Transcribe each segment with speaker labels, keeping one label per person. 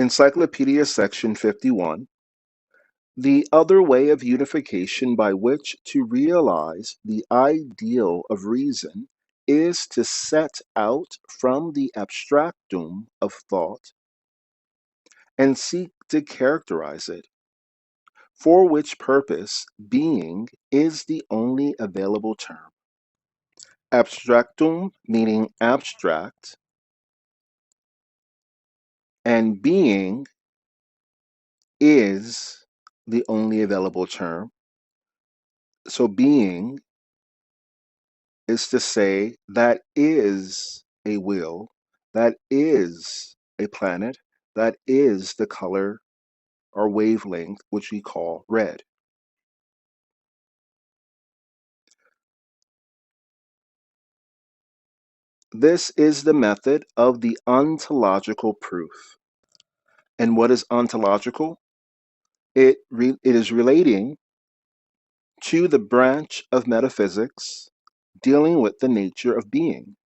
Speaker 1: Encyclopedia section 51. The other way of unification by which to realize the ideal of reason is to set out from the abstractum of thought and seek to characterize it, for which purpose being is the only available term. Abstractum meaning abstract, and being is the only available term. So being is to say that is a will, that is a planet, that is the color or wavelength which we call red. This is the method of the ontological proof. And what is ontological? It is relating to the branch of metaphysics dealing with the nature of being.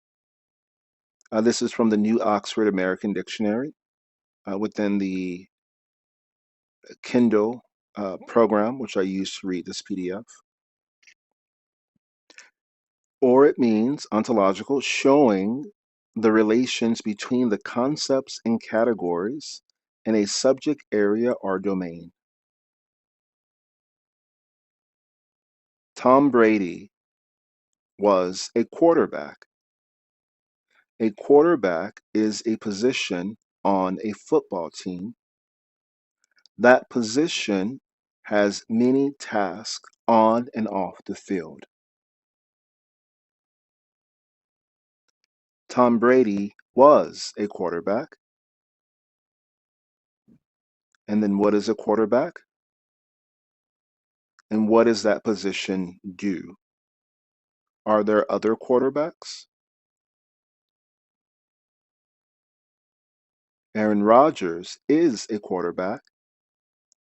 Speaker 1: This is from the New Oxford American Dictionary within the Kindle program, which I use to read this PDF. Or it means ontological, showing the relations between the concepts and categories in a subject area or domain. Tom Brady was a quarterback. A quarterback is a position on a football team. That position has many tasks on and off the field. Tom Brady was a quarterback. And then what is a quarterback? And what does that position do? Are there other quarterbacks? Aaron Rodgers is a quarterback,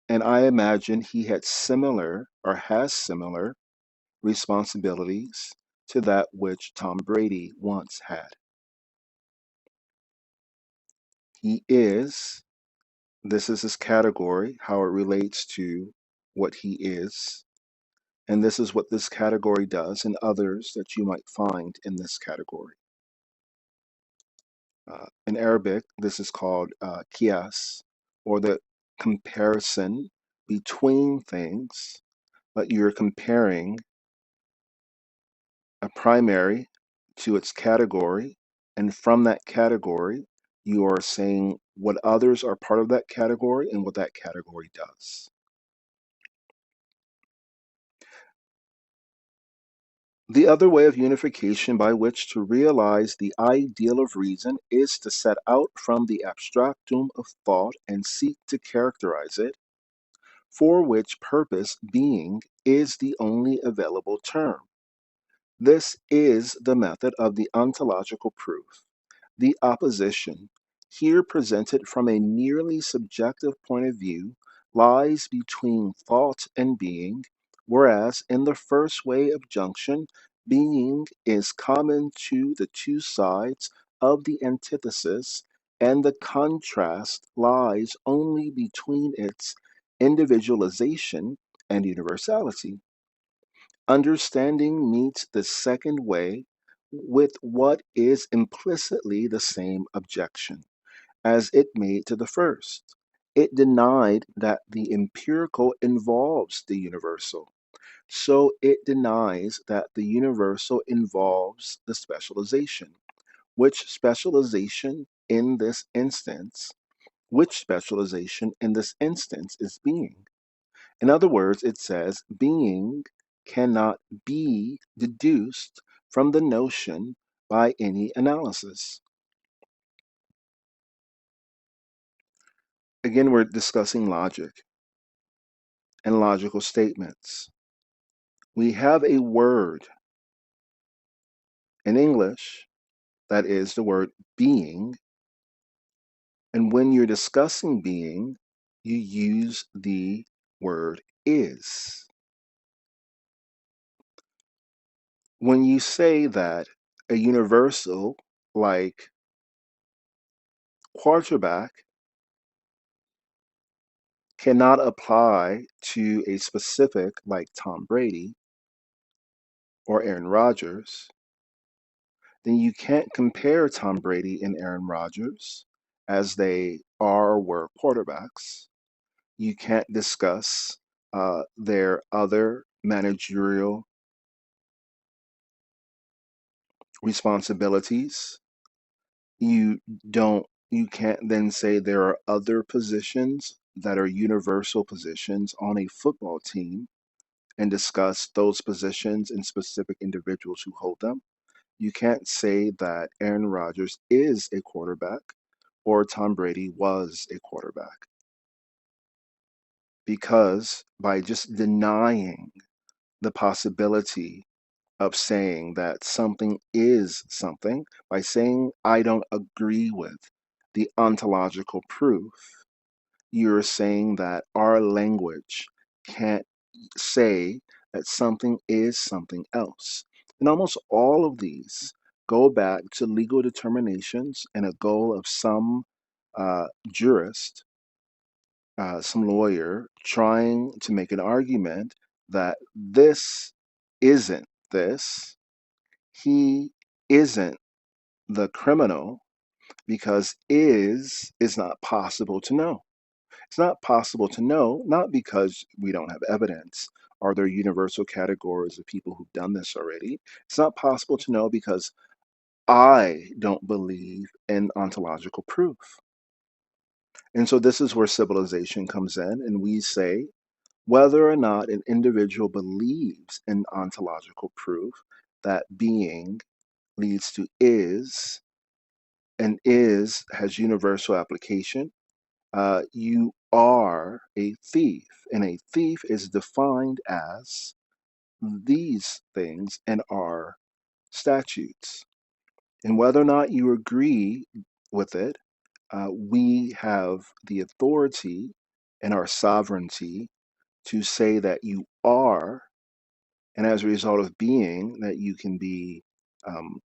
Speaker 1: and I imagine he had similar or has similar responsibilities to that which Tom Brady once had. He is, this is his category, how it relates to what he is, and this is what this category does and others that you might find in this category. In Arabic, this is called qiyas, or the comparison between things, but you're comparing a primary to its category, and from that category, you are saying what others are part of that category and what that category does. The other way of unification by which to realize the ideal of reason is to set out from the abstractum of thought and seek to characterize it, for which purpose being is the only available term. This is the method of the ontological proof. The opposition, here presented from a merely subjective point of view, lies between thought and being, whereas in the first way of junction, being is common to the two sides of the antithesis, and the contrast lies only between its individualization and universality. Understanding meets the second way with what is implicitly the same objection as it made to the first. It denied that the empirical involves the universal, so it denies that the universal involves the specialization. Which specialization in this instance, which specialization in this instance is being? In other words, it says being cannot be deduced from the notion by any analysis. Again, we're discussing logic and logical statements. We have a word in English that is the word being, and when you're discussing being, you use the word is. When you say that a universal like quarterback cannot apply to a specific like Tom Brady or Aaron Rodgers, then you can't compare Tom Brady and Aaron Rodgers as they are or were quarterbacks. You can't discuss their other managerial responsibilities. You don't, you can't then say there are other positions that are universal positions on a football team and discuss those positions and specific individuals who hold them. You can't say that Aaron Rodgers is a quarterback or Tom Brady was a quarterback because by just denying the possibility of saying that something is something, by saying I don't agree with the ontological proof, you're saying that our language can't say that something is something else. And almost all of these go back to legal determinations and a goal of some jurist, some lawyer, trying to make an argument that this isn't this. He isn't the criminal because is not possible to know. It's not possible to know, not because we don't have evidence. Are there universal categories of people who've done this already? It's not possible to know because I don't believe in ontological proof. And so this is where civilization comes in, and we say whether or not an individual believes in ontological proof that being leads to is, and is has universal application. You are a thief, and a thief is defined as these things in our statutes. And whether or not you agree with it, we have the authority and our sovereignty to say that you are, and as a result of being, that you can be um,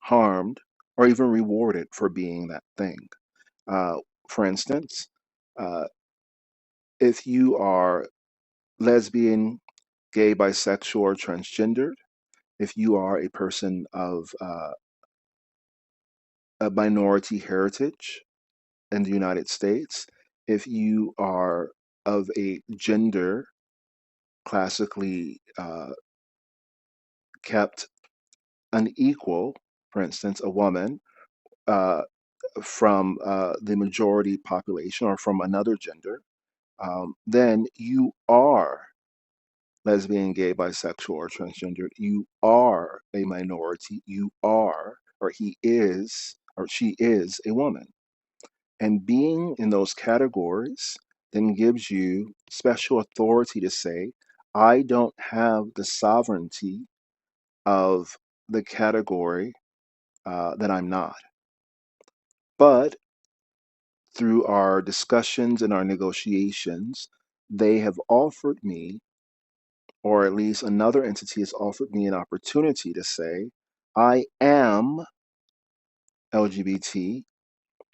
Speaker 1: harmed or even rewarded for being that thing. Uh, for instance, uh, if you are lesbian, gay, bisexual, or transgendered, if you are a person of a minority heritage in the United States, if you are of a gender classically kept unequal, for instance, a woman uh, from the majority population or from another gender, then you are lesbian, gay, bisexual, or transgender. You are a minority. You are, or he is, or she is a woman. And being in those categories then gives you special authority to say, I don't have the sovereignty of the category that I'm not. But through our discussions and our negotiations, they have offered me, or at least another entity has offered me an opportunity to say, I am LGBT,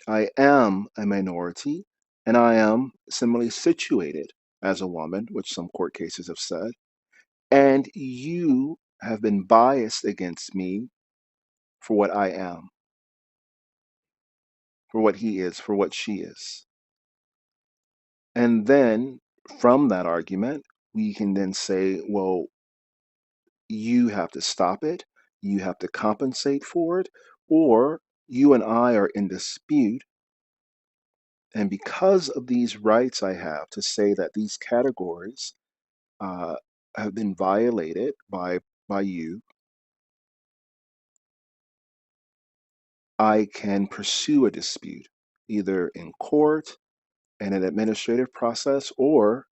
Speaker 1: I am a minority, and I am similarly situated as a woman, which some court cases have said, and you have been biased against me for what I am, for what he is, for what she is. And then from that argument, we can then say, well, you have to stop it, you have to compensate for it, or you and I are in dispute. And because of these rights I have to say that these categories uh, have been violated by you, I can pursue a dispute either in court, in an administrative process, or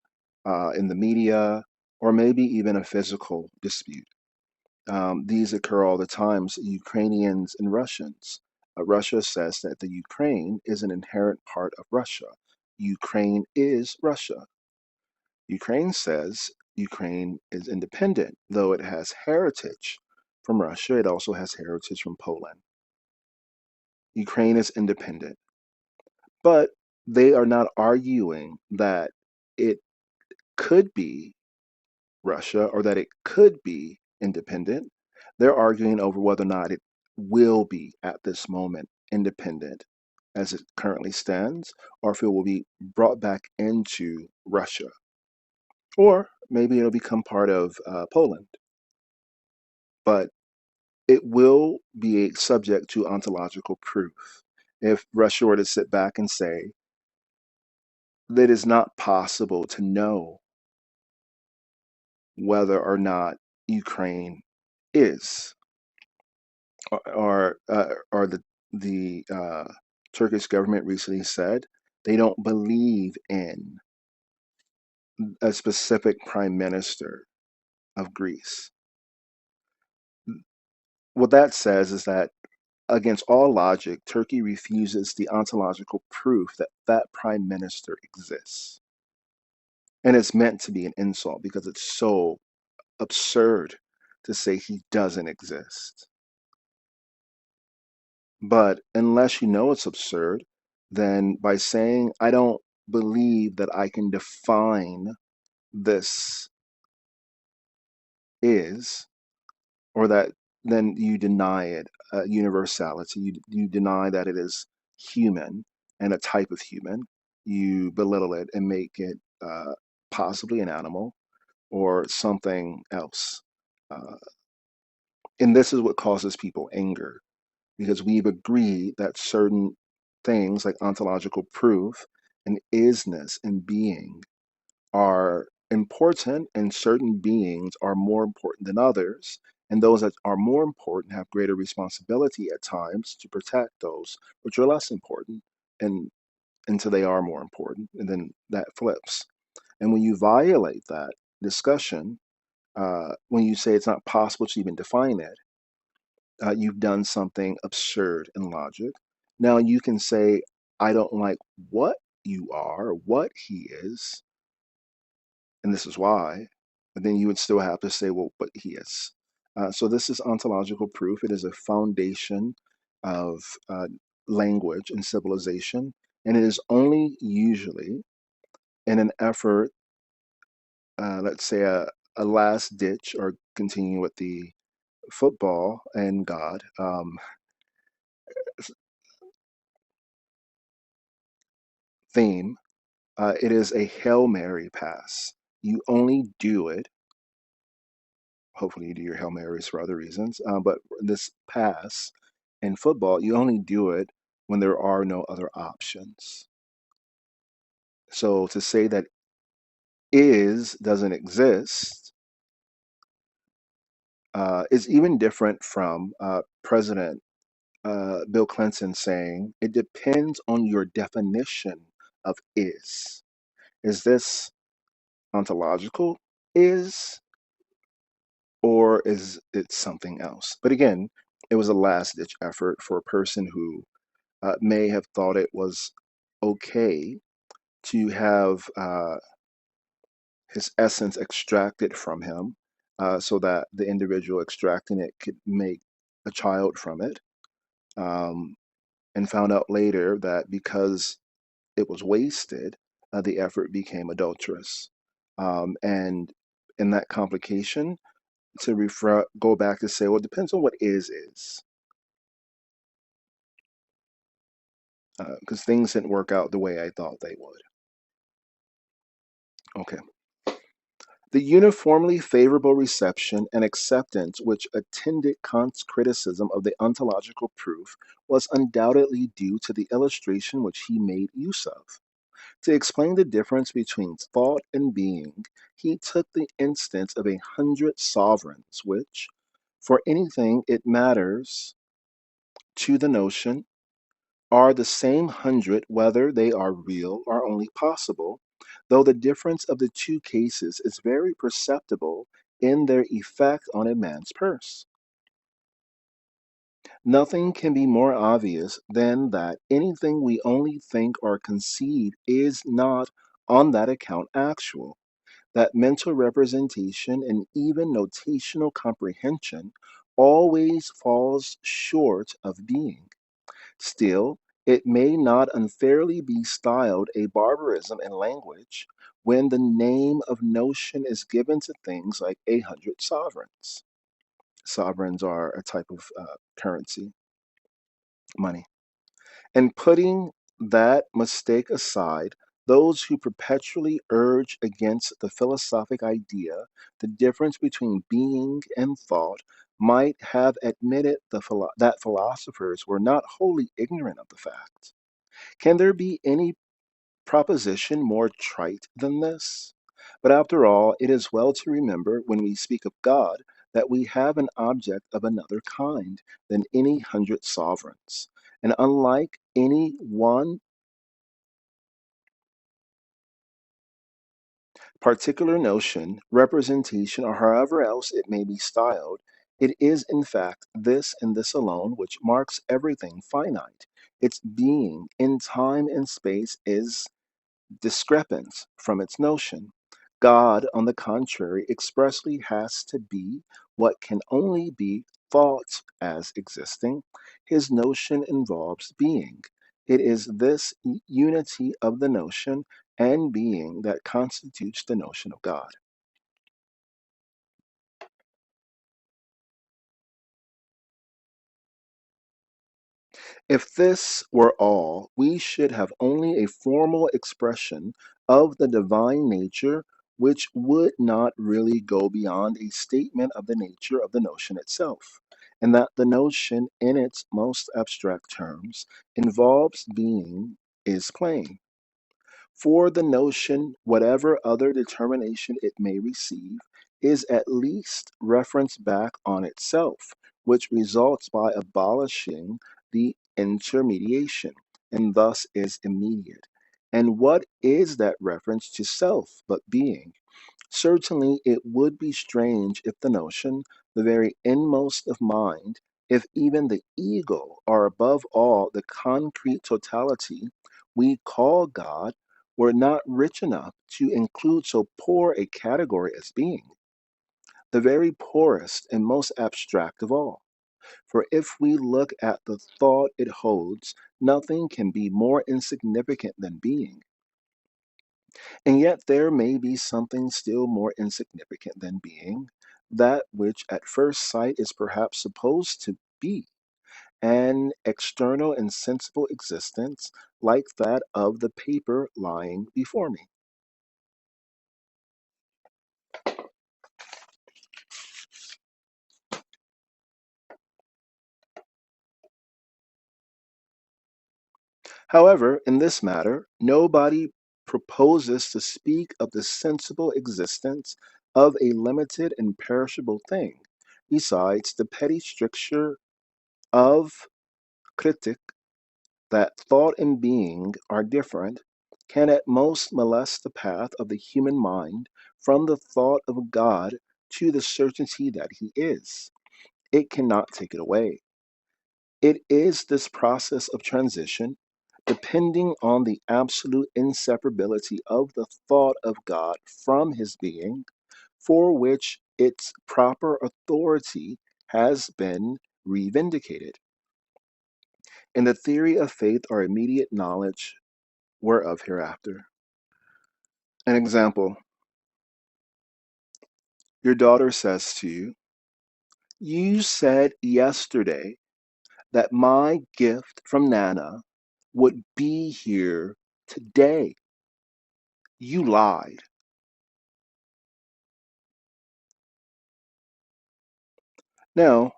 Speaker 1: in the media, or maybe even a physical dispute. These occur all the times. Ukrainians and Russians. Russia says that the Ukraine is an inherent part of Russia. Ukraine is Russia. Ukraine says Ukraine is independent, though it has heritage from Russia. It also has heritage from Poland. Ukraine is independent. But they are not arguing that it could be Russia or that it could be independent. They're arguing over whether or not it will be at this moment independent as it currently stands, or if it will be brought back into Russia, or maybe it'll become part of Poland. But it will be subject to ontological proof. If Russia were to sit back and say that it is not possible to know whether or not Ukraine is, or the Turkish government recently said they don't believe in a specific prime minister of Greece. What that says is that against all logic, Turkey refuses the ontological proof that that prime minister exists. And it's meant to be an insult because it's so absurd to say he doesn't exist. But unless you know it's absurd, then by saying, I don't believe that I can define this is, or that then you deny it universality. You deny that it is human and a type of human. You belittle it and make it possibly an animal or something else. Uh, and this is what causes people anger because we've agreed that certain things like ontological proof and isness and being are important, and certain beings are more important than others. And those that are more important have greater responsibility at times to protect those which are less important, and until they are more important. And then that flips. And when you violate that discussion, when you say it's not possible to even define it, you've done something absurd in logic. Now you can say, I don't like what you are, what he is, and this is why, but then you would still have to say, well, but he is. So this is ontological proof. It is a foundation of language and civilization, and it is only usually in an effort, let's say a last ditch, or continuing with the football and God theme. It is a Hail Mary pass. You only do it, hopefully you do your Hail Marys for other reasons, but this pass in football, you only do it when there are no other options. So to say that is doesn't exist is even different from President Bill Clinton saying it depends on your definition of is. Is this ontological is, or is it something else? But again, it was a last ditch effort for a person who may have thought it was okay to have his essence extracted from him so that the individual extracting it could make a child from it, um, and found out later that because it was wasted, the effort became adulterous. And in that complication, to go back to say, well, it depends on what is, because things didn't work out the way I thought they would. Okay. The uniformly favorable reception and acceptance which attended Kant's criticism of the ontological proof was undoubtedly due to the illustration which he made use of. To explain the difference between thought and being, he took the instance of 100 sovereigns, which, for anything it matters to the notion, are the same 100 whether they are real or only possible, though the difference of the two cases is very perceptible in their effect on a man's purse. Nothing can be more obvious than that anything we only think or conceive is not on that account actual, that mental representation and even notational comprehension always falls short of being. Still, It may not unfairly be styled a barbarism in language when the name of notion is given to things like 100 sovereigns. Sovereigns are a type of currency, money. And putting that mistake aside, those who perpetually urge against the philosophic idea the difference between being and thought might have admitted that philosophers were not wholly ignorant of the fact. Can there be any proposition more trite than this? But after all, it is well to remember when we speak of God that we have an object of another kind than any 100 sovereigns. And unlike any one particular notion, representation, or however else it may be styled, it is in fact this and this alone which marks everything finite. Its being in time and space is discrepant from its notion. God, on the contrary, expressly has to be what can only be thought as existing. His notion involves being. It is this unity of the notion and being that constitutes the notion of God. If this were all, we should have only a formal expression of the divine nature which would not really go beyond a statement of the nature of the notion itself, and that the notion in its most abstract terms involves being is plain. For the notion, whatever other determination it may receive, is at least reference back on itself, which results by abolishing the intermediation, and thus is immediate. And what is that reference to self but being? Certainly, it would be strange if the notion, the very inmost of mind, if even the ego are above all the concrete totality we call God, were not rich enough to include so poor a category as being, the very poorest and most abstract of all. For if we look at the thought it holds, nothing can be more insignificant than being. And yet there may be something still more insignificant than being, that which at first sight is perhaps supposed to be an external and sensible existence like that of the paper lying before me. However, in this matter, nobody proposes to speak of the sensible existence of a limited and perishable thing, besides the petty stricture of critic that thought and being are different, can at most molest the path of the human mind from the thought of God to the certainty that He is. It cannot take it away. It is this process of transition, depending on the absolute inseparability of the thought of God from His being, for which its proper authority has been revindicated. In the theory of faith are immediate knowledge whereof hereafter. An example: your daughter says to you, "You said yesterday that my gift from Nana would be here today. You lied." Now,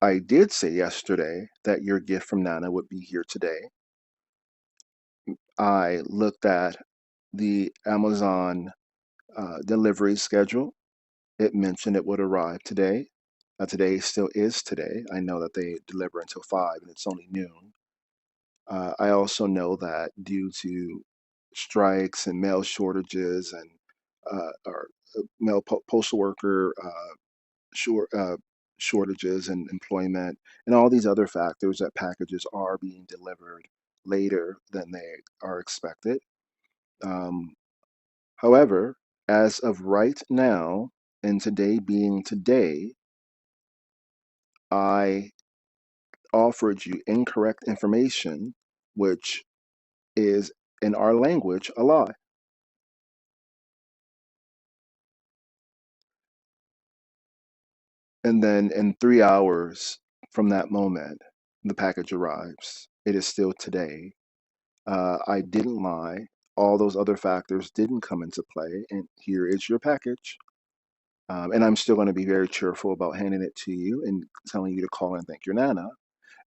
Speaker 1: I did say yesterday that your gift from Nana would be here today. I looked at the Amazon delivery schedule. It mentioned it would arrive today. Today still is today. I know that they deliver until 5 and it's only noon. I also know that due to strikes and mail shortages and or postal worker short, shortages and employment and all these other factors, that packages are being delivered later than they are expected. Um, However, as of right now, and today being today, I offered you incorrect information which is in our language a lie. And then in 3 hours from that moment, the package arrives. It is still today. I didn't lie. All those other factors didn't come into play. And here is your package. And I'm still going to be very cheerful about handing it to you and telling you to call and thank your Nana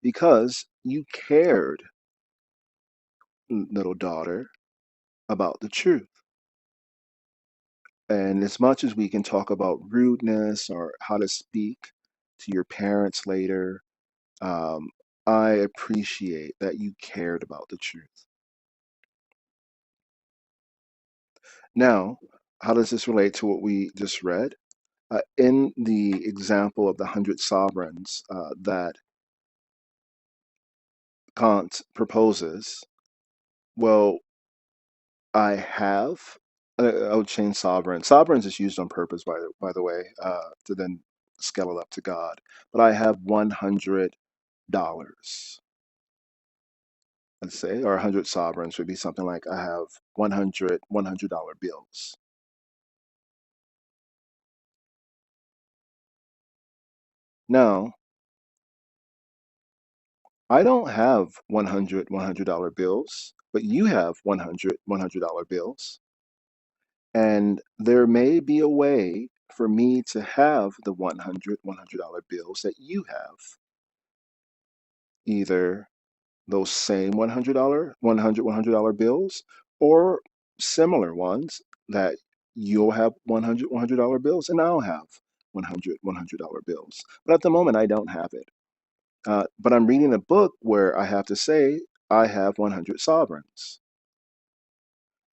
Speaker 1: because you cared, little daughter, about the truth. And as much as we can talk about rudeness or how to speak to your parents later, um, I appreciate that you cared about the truth. Now, how does this relate to what we just read? In the example of the 100 sovereigns that Kant proposes, well, I have. I would change sovereign. Sovereigns is used on purpose, by the way, to then scale it up to God. But I have $100. Let's say, or 100 sovereigns would be something like I have 100 $100 bills. Now, I don't have 100 $100 bills, but you have 100 $100 bills. And there may be a way for me to have the 100 $100 bills that you have, either those same $100 bills or similar ones that you'll have 100 $100 bills and I'll have 100 $100 bills. But at the moment, I don't have it. But I'm reading a book where I have to say I have 100 sovereigns.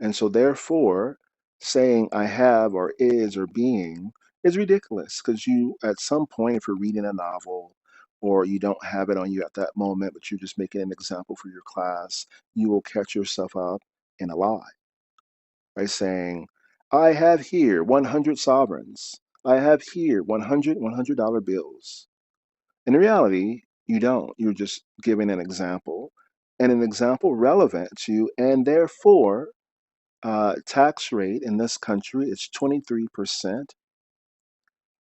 Speaker 1: And so, therefore, saying I have or is or being is ridiculous because you, at some point, if you're reading a novel or you don't have it on you at that moment, but you're just making an example for your class, you will catch yourself up in a lie by saying, I have here 100 sovereigns. I have here 100 $100 bills. In reality, you don't. You're just giving an example and an example relevant to, and therefore, tax rate in this country is 23%.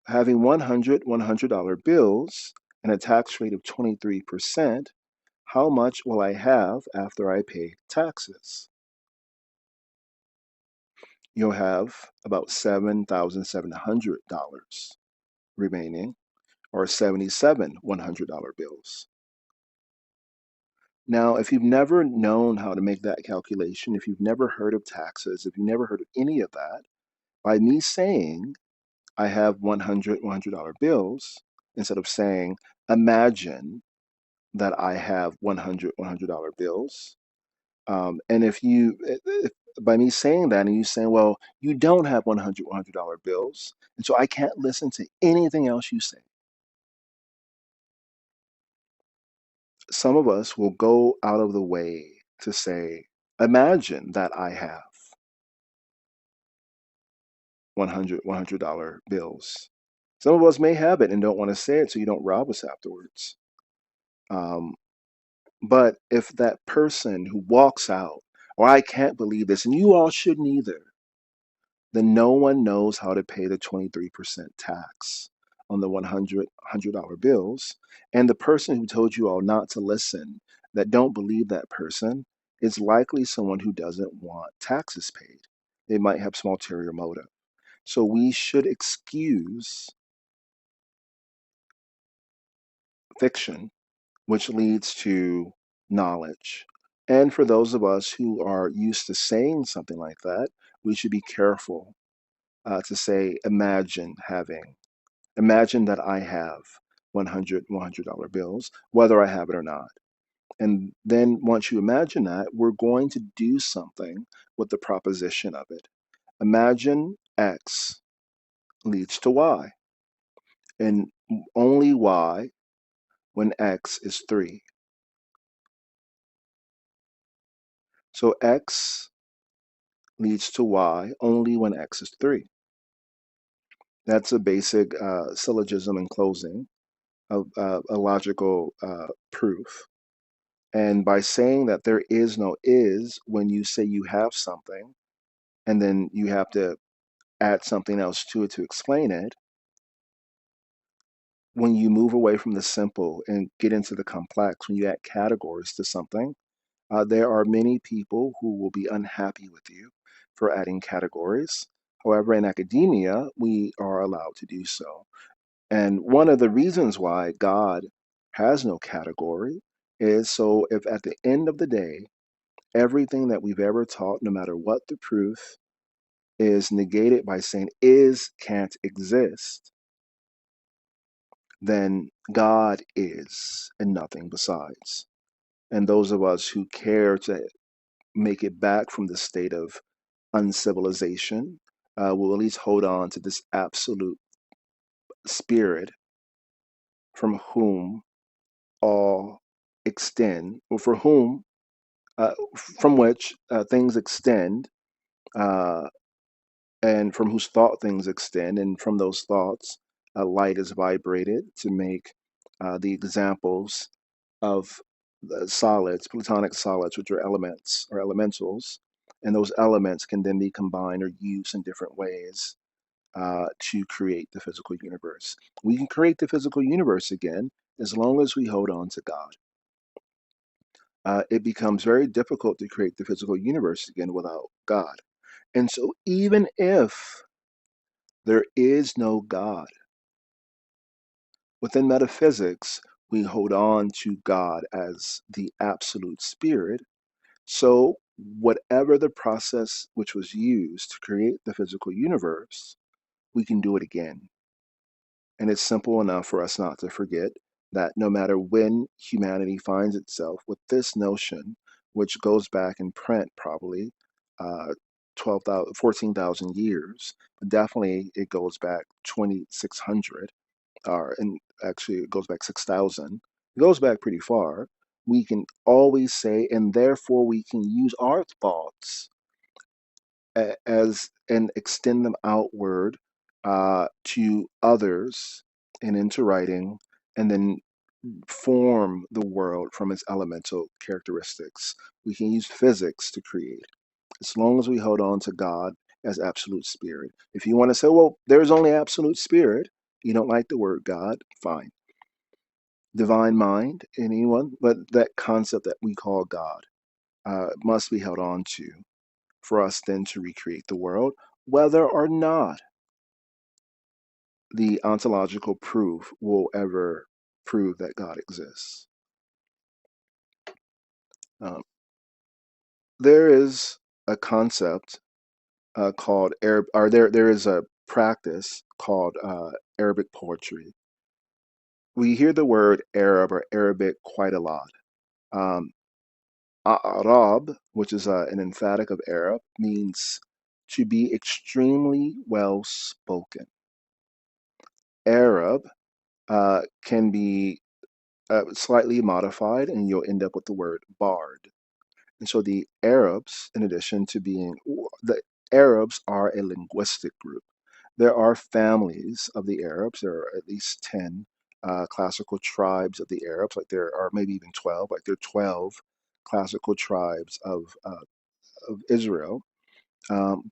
Speaker 1: Having 100 $100 bills and a tax rate of 23%, how much will I have after I pay taxes? You'll have about $7,700 remaining, or 77 $100 bills. Now, if you've never known how to make that calculation, if you've never heard of taxes, if you've never heard of any of that, by me saying I have 100 $100 bills, instead of saying, imagine that I have 100 $100 bills. And if by me saying that and you saying, well, you don't have 100 $100 bills, and so I can't listen to anything else you say. Some of us will go out of the way to say, imagine that I have 100 $100 bills. Some of us may have it and don't want to say it so you don't rob us afterwards. Um, But if that person who walks out, or I can't believe this, and you all shouldn't either, then no one knows how to pay the 23% tax on the $100 bills. And the person who told you all not to listen, that don't believe that person, is likely someone who doesn't want taxes paid. They might have some ulterior motive. So we should excuse fiction, which leads to knowledge. And for those of us who are used to saying something like that, we should be careful to say, imagine that I have 100 $100 bills, whether I have it or not. And then once you imagine that, we're going to do something with the proposition of it. Imagine X leads to Y, and only Y when X is 3. So X leads to Y only when X is 3. That's a basic syllogism in closing, a logical proof. And by saying that there is no is, when you say you have something, and then you have to add something else to it to explain it, when you move away from the simple and get into the complex, when you add categories to something, there are many people who will be unhappy with you for adding categories. However, in academia, we are allowed to do so. And one of the reasons why God has no category is so if at the end of the day, everything that we've ever taught, no matter what the proof, is negated by saying is can't exist, then God is and nothing besides. And those of us who care to make it back from the state of uncivilization will at least hold on to this absolute spirit from whom all extend, or for whom, from which things extend, uh, and from whose thought things extend, and from those thoughts, light is vibrated to make the examples of the solids, platonic solids, which are elements or elementals, and those elements can then be combined or used in different ways to create the physical universe. We can create the physical universe again as long as we hold on to God. It becomes very difficult to create the physical universe again without God. And so, even if there is no God, within metaphysics, we hold on to God as the absolute spirit. So, whatever the process which was used to create the physical universe, we can do it again. And it's simple enough for us not to forget that no matter when humanity finds itself with this notion, which goes back in print probably 12,000, 14,000 years, but definitely it goes back 2,600, and actually it goes back 6,000. It goes back pretty far. We can always say, and therefore we can use our thoughts as and extend them outward to others and into writing, and then form the world from its elemental characteristics. We can use physics to create, as long as we hold on to God as absolute spirit. If you want to say, well, there's only absolute spirit, you don't like the word God, fine. Divine mind, anyone, but that concept that we call God must be held on to for us then to recreate the world, whether or not the ontological proof will ever prove that God exists. Um, there is a concept called Arab, or there is a practice called Arabic poetry. We hear the word Arab or Arabic quite a lot. Um, Arab, which is an emphatic of Arab, means to be extremely well spoken. Arab can be slightly modified, and you'll end up with the word bard. And so the Arabs, in addition to being, the Arabs are a linguistic group. There are families of the Arabs. There are at least 10 classical tribes of the Arabs, like there are maybe even 12, like there are 12 classical tribes of Israel.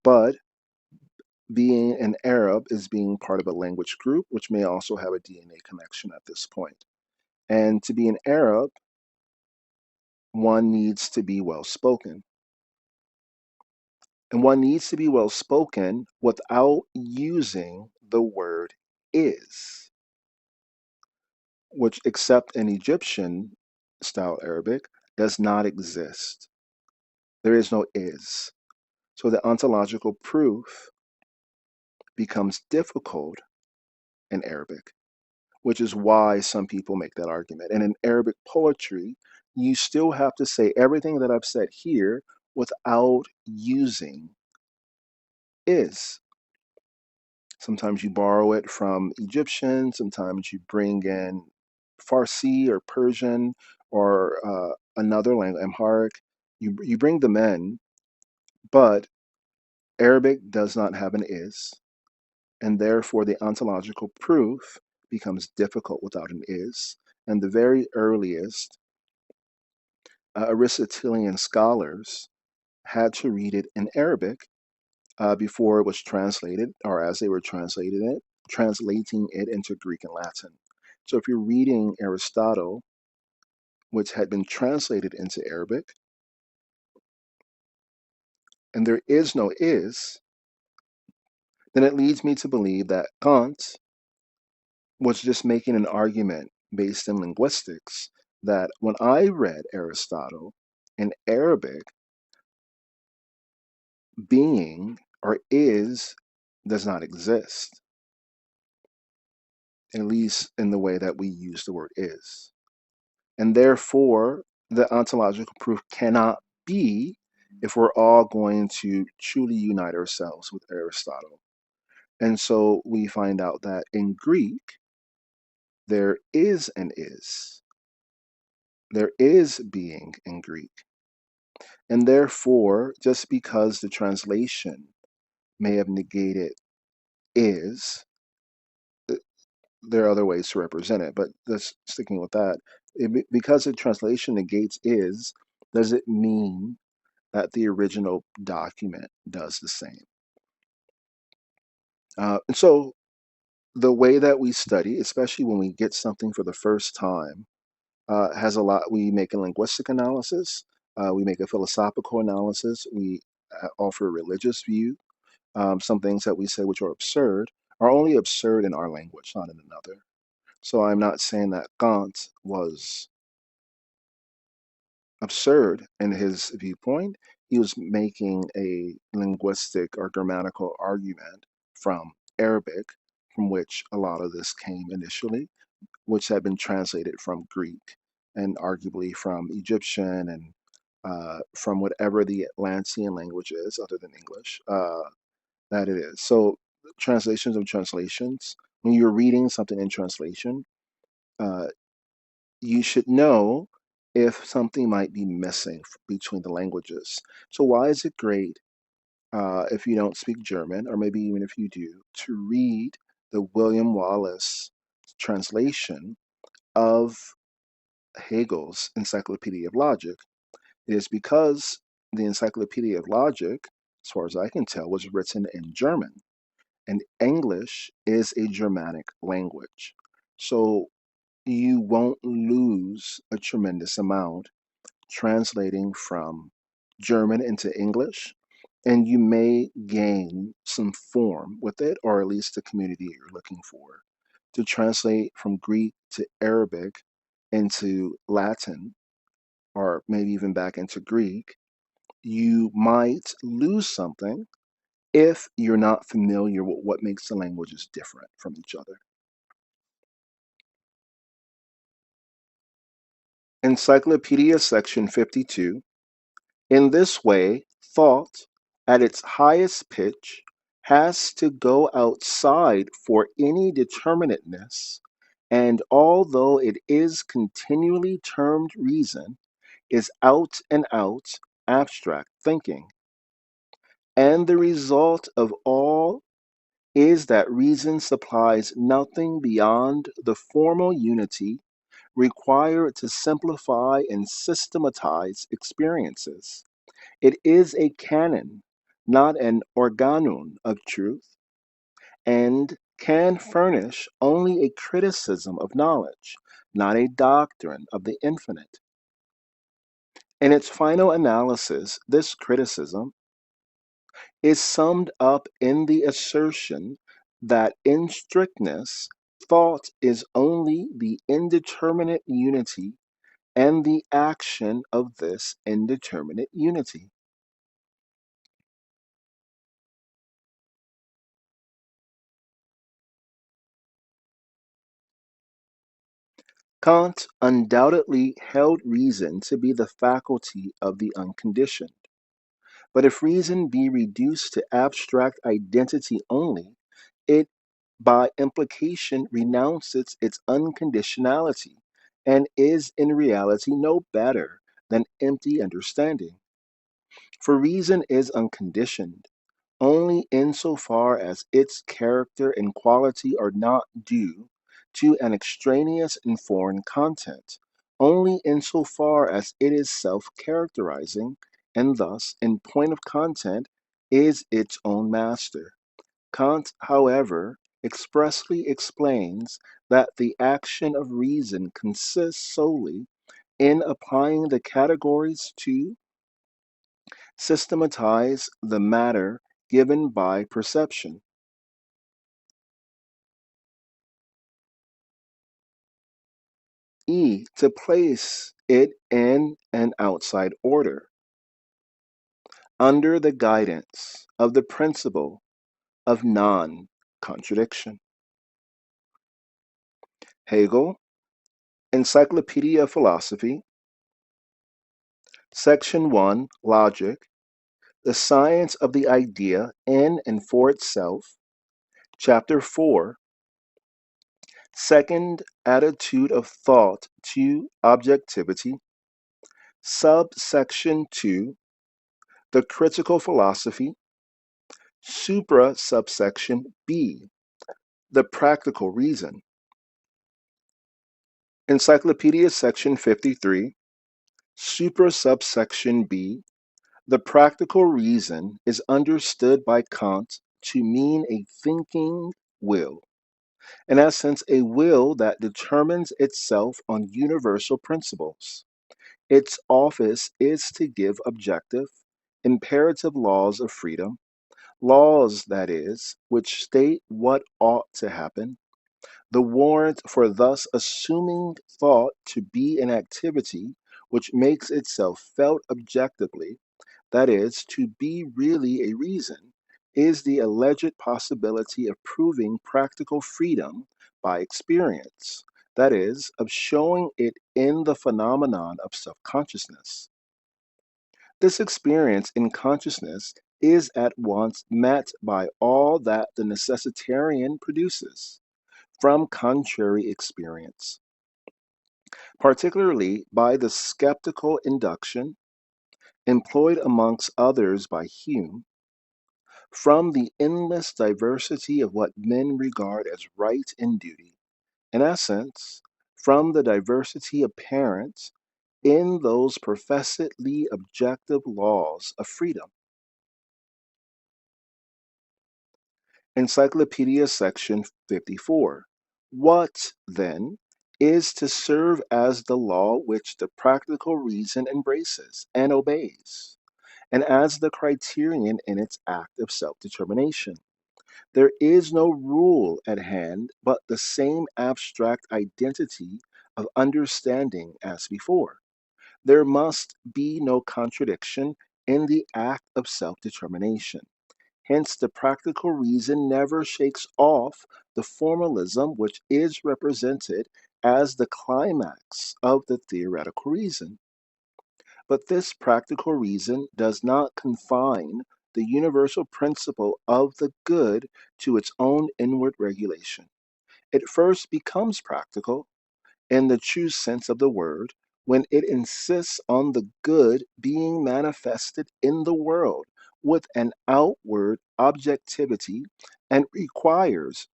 Speaker 1: But being an Arab is being part of a language group, which may also have a DNA connection at this point. And to be an Arab, one needs to be well spoken. And one needs to be well spoken without using the word is, which, except in Egyptian style Arabic, does not exist. There is no is. So the ontological proof becomes difficult in Arabic, which is why some people make that argument. And in Arabic poetry, you still have to say everything that I've said here without using is. Sometimes you borrow it from Egyptian, sometimes you bring in Farsi or Persian or another language, Amharic. You bring them in, but Arabic does not have an is, and therefore the ontological proof becomes difficult without an is. And the very earliest Aristotelian scholars had to read it in Arabic before it was translated, or as they were translating it into Greek and Latin. So if you're reading Aristotle, which had been translated into Arabic, and there is no is, then it leads me to believe that Kant was just making an argument based in linguistics that when I read Aristotle in Arabic, being or is does not exist, at least in the way that we use the word is. And therefore, the ontological proof cannot be if we're all going to truly unite ourselves with Aristotle. And so we find out that in Greek, there is an is. There is being in Greek. And therefore, just because the translation may have negated is, there are other ways to represent it, but just sticking with that, because the translation negates is, does it mean that the original document does the same? And so the way that we study, especially when we get something for the first time, has a lot. We make a linguistic analysis, we make a philosophical analysis, we offer a religious view. Some things that we say which are absurd are only absurd in our language, not in another. So I'm not saying that Kant was absurd in his viewpoint. He was making a linguistic or grammatical argument from Arabic, from which a lot of this came initially, which had been translated from Greek and arguably from Egyptian and from whatever the Atlantean language is other than English, that it is. So translations of translations, when you're reading something in translation, uh, you should know if something might be missing between the languages. So why is it great if you don't speak German, or maybe even if you do, to read the William Wallace translation of Hegel's Encyclopedia of Logic? It is because the Encyclopedia of Logic, as far as I can tell, was written in German, and English is a Germanic language. So you won't lose a tremendous amount translating from German into English, and you may gain some form with it, or at least the community you're looking for. To translate from Greek to Arabic into Latin, or maybe even back into Greek, you might lose something if you're not familiar with what makes the languages different from each other. Encyclopedia section 52. In this way, thought, at its highest pitch, has to go outside for any determinateness, and although it is continually termed reason, is out and out abstract thinking. And the result of all is that reason supplies nothing beyond the formal unity required to simplify and systematize experiences. It is a canon, not an organon of truth, and can furnish only a criticism of knowledge, not a doctrine of the infinite. In its final analysis, this criticism is summed up in the assertion that in strictness, thought is only the indeterminate unity and the action of this indeterminate unity. Kant undoubtedly held reason to be the faculty of the unconditioned. But if reason be reduced to abstract identity only, it by implication renounces its unconditionality and is in reality no better than empty understanding. For reason is unconditioned only insofar as its character and quality are not due to an extraneous and foreign content, only insofar as it is self characterizing, and thus, in point of content, is its own master. Kant, however, expressly explains that the action of reason consists solely in applying the categories to systematize the matter given by perception. To place it in an outside order, under the guidance of the principle of non contradiction. Hegel, Encyclopedia of Philosophy, Section 1, Logic, the science of the idea in and for itself, Chapter 4, second attitude of thought to objectivity, subsection 2, the critical philosophy, supra subsection B, the practical reason. Encyclopedia section 53, supra subsection B, the practical reason is understood by Kant to mean a thinking will. In essence, a will that determines itself on universal principles. Its office is to give objective, imperative laws of freedom, laws, that is, which state what ought to happen, the warrant for thus assuming thought to be an activity which makes itself felt objectively, that is, to be really a reason, is the alleged possibility of proving practical freedom by experience, that is, of showing it in the phenomenon of self consciousness. This experience in consciousness is at once met by all that the necessitarian produces from contrary experience, particularly by the skeptical induction employed amongst others by Hume, from the endless diversity of what men regard as right and duty, in essence, from the diversity apparent in those professedly objective laws of freedom. Encyclopedia section 54. What, then, is to serve as the law which the practical reason embraces and obeys, and as the criterion in its act of self determination? There is no rule at hand but the same abstract identity of understanding as before. There must be no contradiction in the act of self determination. Hence, the practical reason never shakes off the formalism which is represented as the climax of the theoretical reason. But this practical reason does not confine the universal principle of the good to its own inward regulation. It first becomes practical, in the true sense of the word, when it insists on the good being manifested in the world with an outward objectivity and requires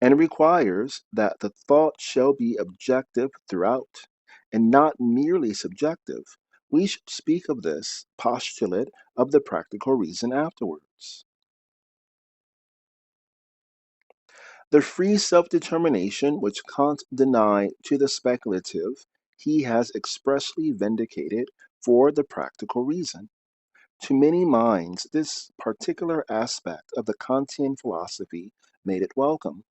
Speaker 1: that the thought shall be objective throughout and not merely subjective. We shall speak of this postulate of the practical reason afterwards. The free self-determination which Kant denied to the speculative, he has expressly vindicated for the practical reason. To many minds, this particular aspect of the Kantian philosophy made it welcome,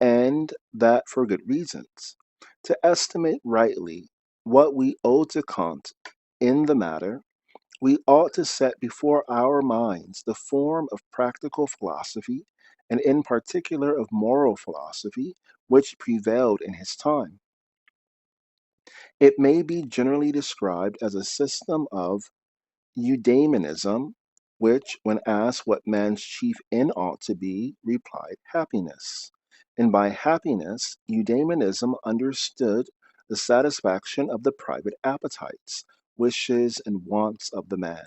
Speaker 1: and that for good reasons. To estimate rightly what we owe to Kant in the matter, we ought to set before our minds the form of practical philosophy, and in particular of moral philosophy, which prevailed in his time. It may be generally described as a system of eudaimonism, which, when asked what man's chief end ought to be, replied, happiness. And by happiness, eudaimonism understood the satisfaction of the private appetites, wishes, and wants of the man,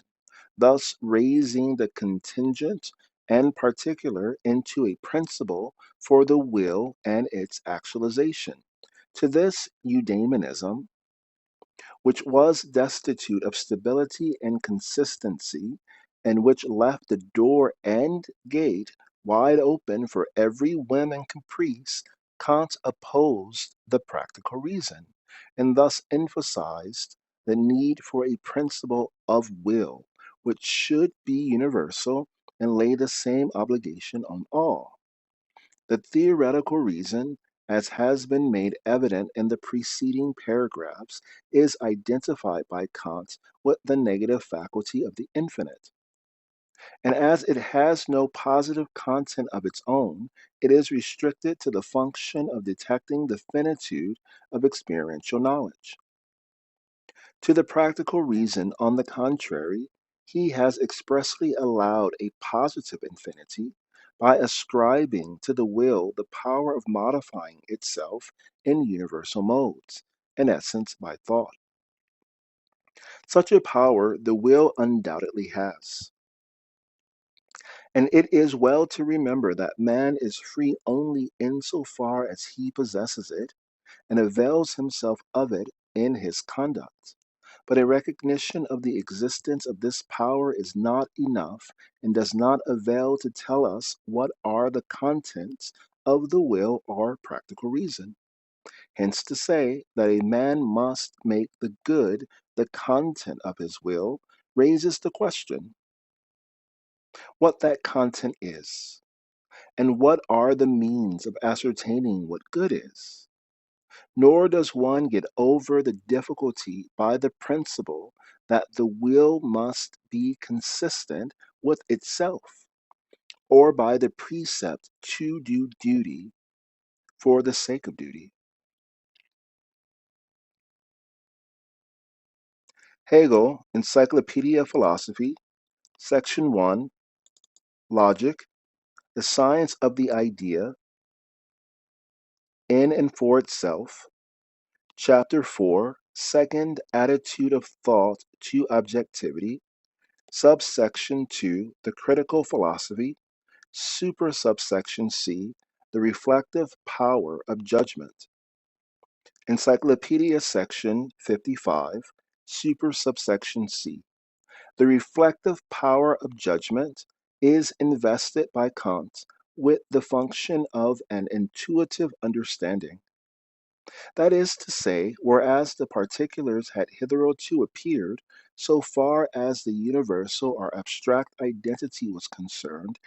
Speaker 1: thus raising the contingent and particular into a principle for the will and its actualization. To this eudaimonism, which was destitute of stability and consistency, and which left the door and gate wide open for every whim and caprice, Kant opposed the practical reason, and thus emphasized the need for a principle of will, which should be universal and lay the same obligation on all. The theoretical reason, as has been made evident in the preceding paragraphs, is identified by Kant with the negative faculty of the infinite. And as it has no positive content of its own, it is restricted to the function of detecting the finitude of experiential knowledge. To the practical reason, on the contrary, he has expressly allowed a positive infinity by ascribing to the will the power of modifying itself in universal modes, in essence by thought. Such a power the will undoubtedly has. And it is well to remember that man is free only insofar as he possesses it and avails himself of it in his conduct. But a recognition of the existence of this power is not enough and does not avail to tell us what are the contents of the will or practical reason. Hence, to say that a man must make the good the content of his will raises the question what that content is, and what are the means of ascertaining what good is. Nor does one get over the difficulty by the principle that the will must be consistent with itself, or by the precept to do duty for the sake of duty. Hegel, Encyclopedia of Philosophy, Section 1, Logic, the Science of the Idea, in and for itself, Chapter 4, Second Attitude of Thought to Objectivity, Subsection 2, The Critical Philosophy, Super subsection C, The Reflective Power of Judgment. Encyclopedia section 55, Super subsection C. The reflective power of judgment is invested by Kant with the function of an intuitive understanding. That is to say, whereas the particulars had hitherto appeared, so far as the universal or abstract identity was concerned,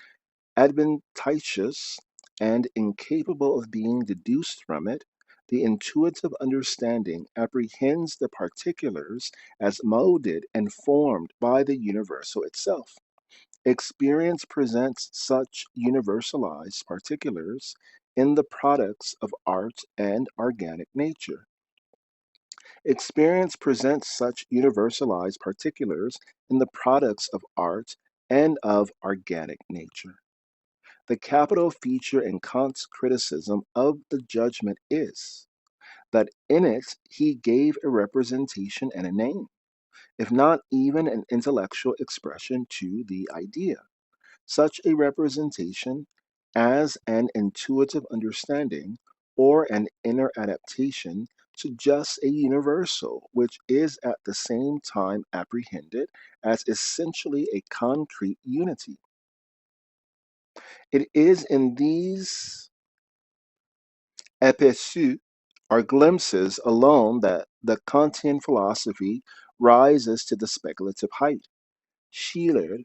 Speaker 1: adventitious and incapable of being deduced from it, the intuitive understanding apprehends the particulars as molded and formed by the universal itself. Experience presents such universalized particulars in the products of art and organic nature. Experience presents such universalized particulars in the products of art and of organic nature. The capital feature in Kant's criticism of the judgment is that in it he gave a representation and a name, if not even an intellectual expression to the idea. Such a representation as an intuitive understanding or an inner adaptation suggests a universal which is at the same time apprehended as essentially a concrete unity. It is in these aperçus or glimpses alone that the Kantian philosophy rises to the speculative height. Schiller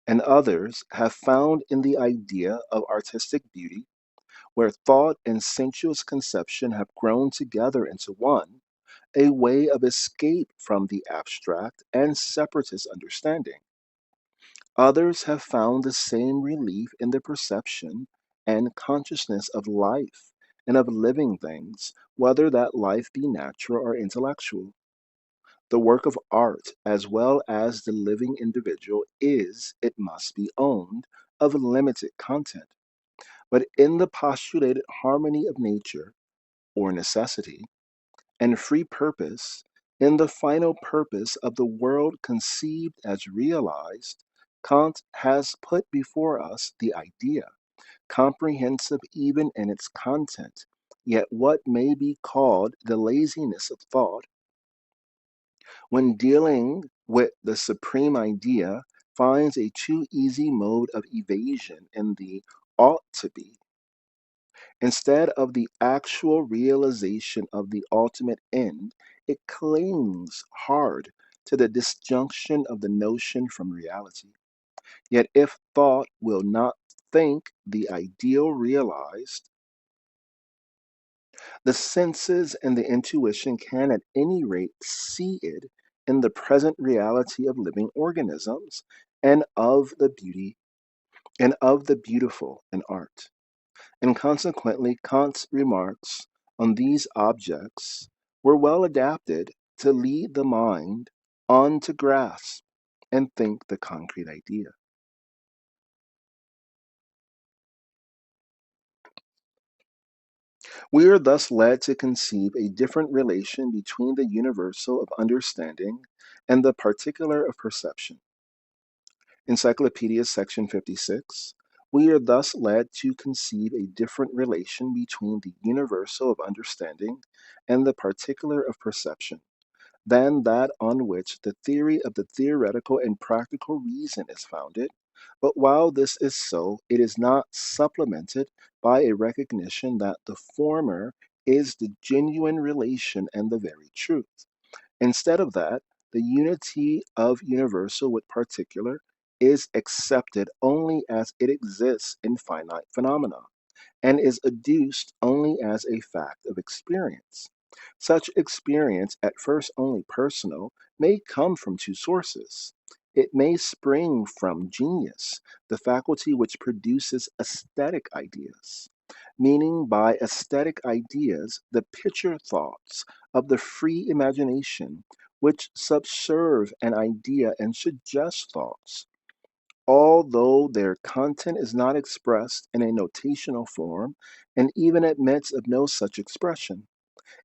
Speaker 1: and others have found in the idea of artistic beauty, where thought and sensuous conception have grown together into one, a way of escape from the abstract and separatist understanding. Others have found the same relief in the perception and consciousness of life and of living things, whether that life be natural or intellectual. The work of art, as well as the living individual, is, it must be owned, of limited content. But in the postulated harmony of nature, or necessity, and free purpose, in the final purpose of the world conceived as realized, Kant has put before us the idea, comprehensive even in its content, yet what may be called the laziness of thought, when dealing with the supreme idea, finds a too easy mode of evasion in the ought to be, instead of the actual realization of the ultimate end. It clings hard to the disjunction of the notion from reality. Yet if thought will not think the ideal realized, the senses and the intuition can at any rate see it in the present reality of living organisms and of the beauty and of the beautiful in art. And consequently, Kant's remarks on these objects were well adapted to lead the mind on to grasp and think the concrete idea. We are thus led to conceive a different relation between the universal of understanding and the particular of perception. Encyclopedia section 56. We are thus led to conceive a different relation between the universal of understanding and the particular of perception than that on which the theory of the theoretical and practical reason is founded. But while this is so, it is not supplemented by a recognition that the former is the genuine relation and the very truth. Instead of that, the unity of universal with particular is accepted only as it exists in finite phenomena and is adduced only as a fact of experience. Such experience, at first only personal, may come from two sources. It may spring from genius, the faculty which produces aesthetic ideas, meaning by aesthetic ideas the picture thoughts of the free imagination which subserve an idea and suggest thoughts although their content is not expressed in a notational form and even admits of no such expression.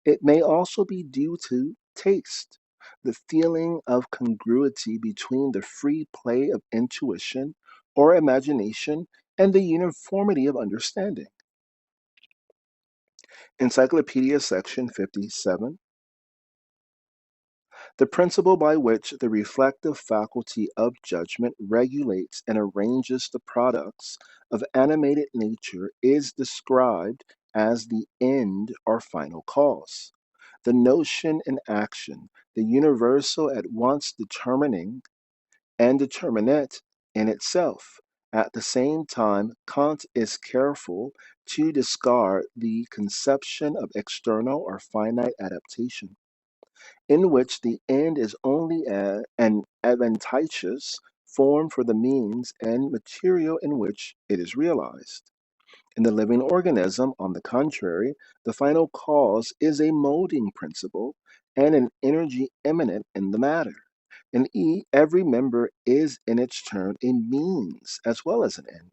Speaker 1: It may also be due to taste, the feeling of congruity between the free play of intuition or imagination and the uniformity of understanding. Encyclopedia section 57. The principle by which the reflective faculty of judgment regulates and arranges the products of animated nature is described as the end or final cause. The notion in action, the universal at once determining and determinate in itself. At the same time, Kant is careful to discard the conception of external or finite adaptation in which the end is only an adventitious form for the means and material in which it is realized. In the living organism, on the contrary, the final cause is a molding principle and an energy immanent in the matter. In every member is in its turn a means as well as an end.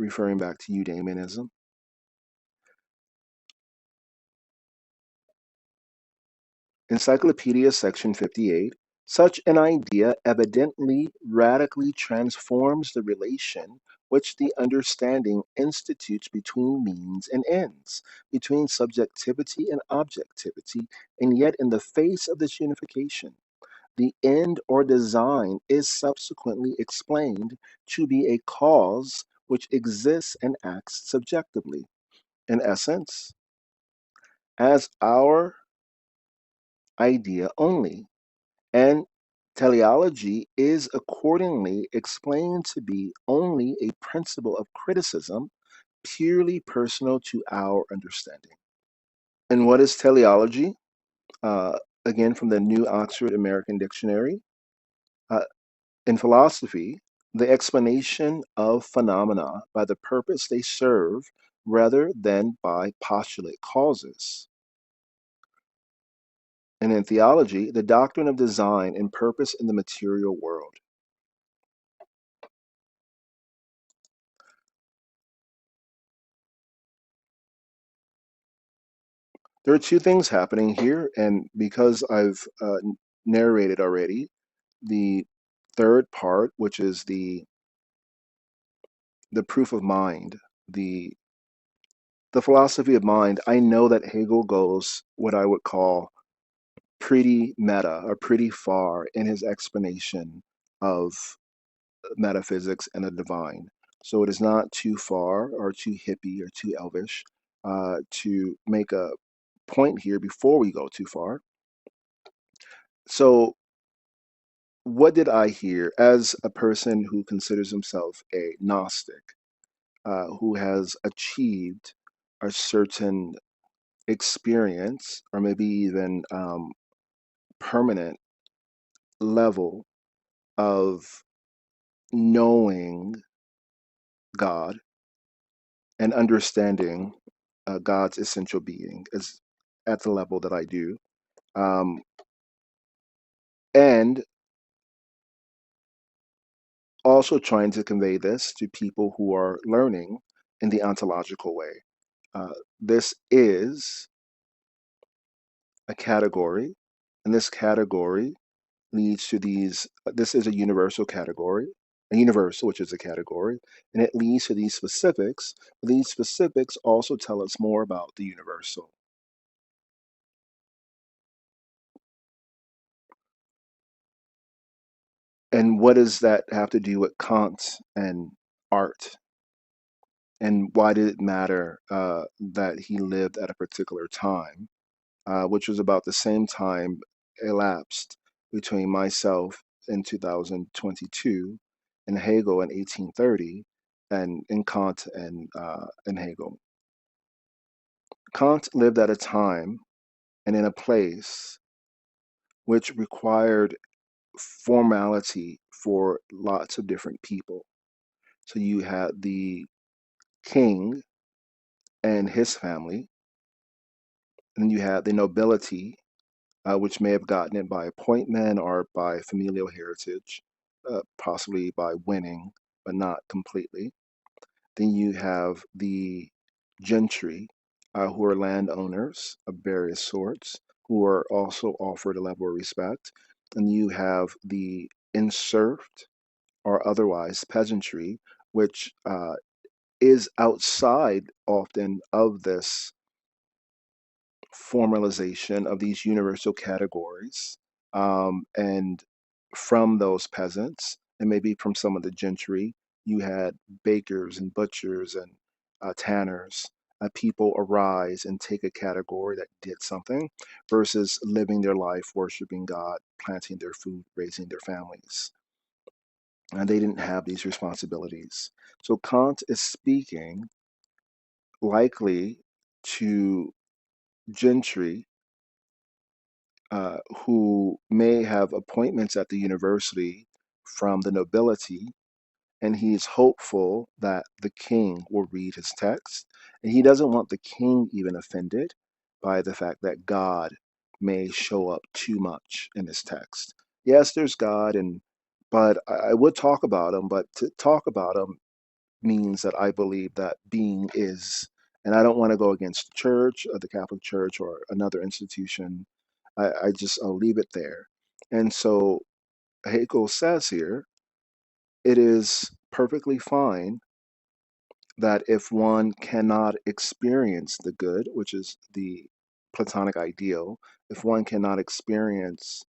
Speaker 1: Referring back to eudaimonism. Encyclopedia section 58. Such an idea evidently radically transforms the relation which the understanding institutes between means and ends, between subjectivity and objectivity, and yet in the face of this unification, the end or design is subsequently explained to be a cause which exists and acts subjectively. In essence, as our idea only. And teleology is accordingly explained to be only a principle of criticism purely personal to our understanding. And what is teleology? Again, from the New Oxford American Dictionary. Uh, in philosophy, the explanation of phenomena by the purpose they serve rather than by postulate causes. And in theology, the doctrine of design and purpose in the material world. There are two things happening here, and because I've narrated already the third part, which is the proof of mind, the the philosophy of mind, I know that Hegel goes what I would call pretty meta or pretty far in his explanation of metaphysics and the divine. So it is not too far or too hippie or too elvish to make a point here before we go too far. So, what did I hear as a person who considers himself a Gnostic, who has achieved a certain experience or maybe even permanent level of knowing God and understanding God's essential being is at the level that I do, um, and also trying to convey this to people who are learning in the ontological way. This is a category, and this category leads to these. This is a universal category, a universal, which is a category, and it leads to these specifics. These specifics also tell us more about the universal. And what does that have to do with Kant and art? And why did it matter that he lived at a particular time, which was about the same time elapsed between myself in 2022 and Hegel in 1830 and in Kant and Hegel? Kant lived at a time and in a place which required formality for lots of different people. So you had the king and his family, and you had the nobility, which may have gotten it by appointment or by familial heritage, possibly by winning, but not completely. Then you have the gentry, who are landowners of various sorts, who are also offered a level of respect. And you have the inserfed or otherwise peasantry, which is outside often of this formalization of these universal categories. And from those peasants, and maybe from some of the gentry, you had bakers and butchers and tanners. People arise and take a category that did something versus living their life, worshiping God, planting their food, raising their families. And they didn't have these responsibilities. So Kant is speaking likely to gentry who may have appointments at the university from the nobility, and he's hopeful that the king will read his text. And he doesn't want the king even offended by the fact that God may show up too much in his text. Yes, there's God, and but I would talk about him, but to talk about him means that I believe that being is. And I don't want to go against the church or the Catholic Church or another institution. I'll leave it there. And so Hegel says here, it is perfectly fine that if one cannot experience the good, which is the Platonic ideal, if one cannot experience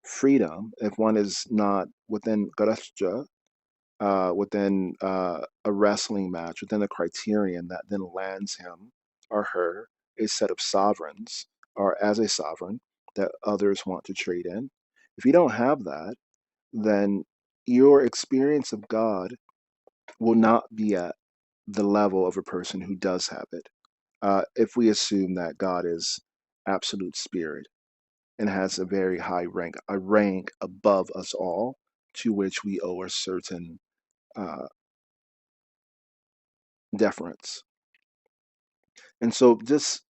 Speaker 1: freedom, if one is not within Grasja, within a wrestling match, within a criterion that then lands him or her a set of sovereigns or as a sovereign that others want to trade in. If you don't have that, then your experience of God will not be at the level of a person who does have it. If we assume that God is absolute spirit and has a very high rank, a rank above us all, to which we owe a certain uh, deference. And so just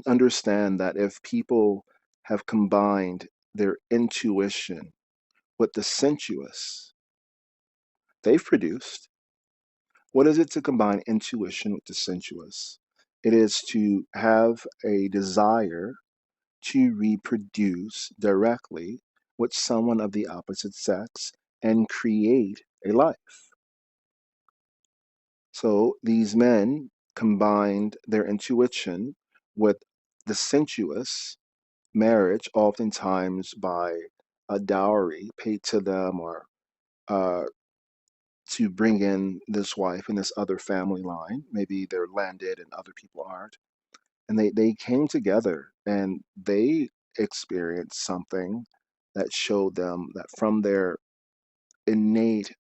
Speaker 1: understand that if people have combined their intuition with the sensuous, they've produced. What is it to combine intuition with the sensuous? It is to have a desire to reproduce directly with someone of the opposite sex and create a life. So these men combined their intuition with the sensuous, marriage, oftentimes by a dowry paid to them or uh, to bring in this wife and this other family line. Maybe they're landed and other people aren't. And they came together and they experienced something that showed them that from their innate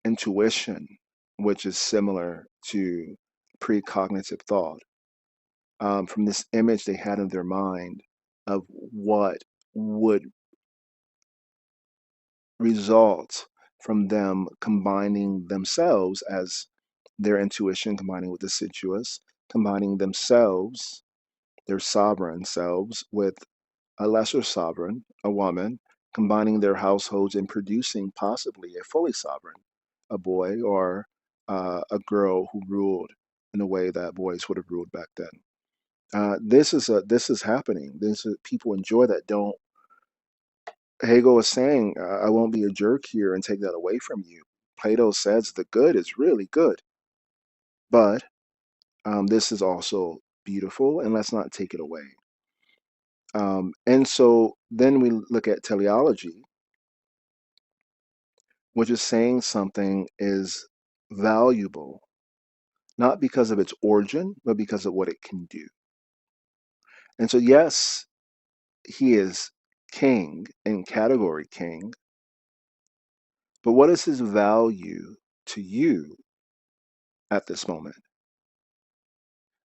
Speaker 1: intuition, which is similar to precognitive thought, from this image they had in their mind of what would result from them combining themselves as their intuition, combining with the sensuous, combining themselves, their sovereign selves, with a lesser sovereign, a woman, combining their households and producing possibly a fully sovereign, a boy or a girl who ruled in a way that boys would have ruled back then. This is happening. People enjoy that. Don't Hegel is saying, I won't be a jerk here and take that away from you. Plato says the good is really good, but this is also beautiful, and let's not take it away. And so then we look at teleology, which is saying something is valuable, not because of its origin, but because of what it can do. And so, yes, he is king in category king, but what is his value to you at this moment?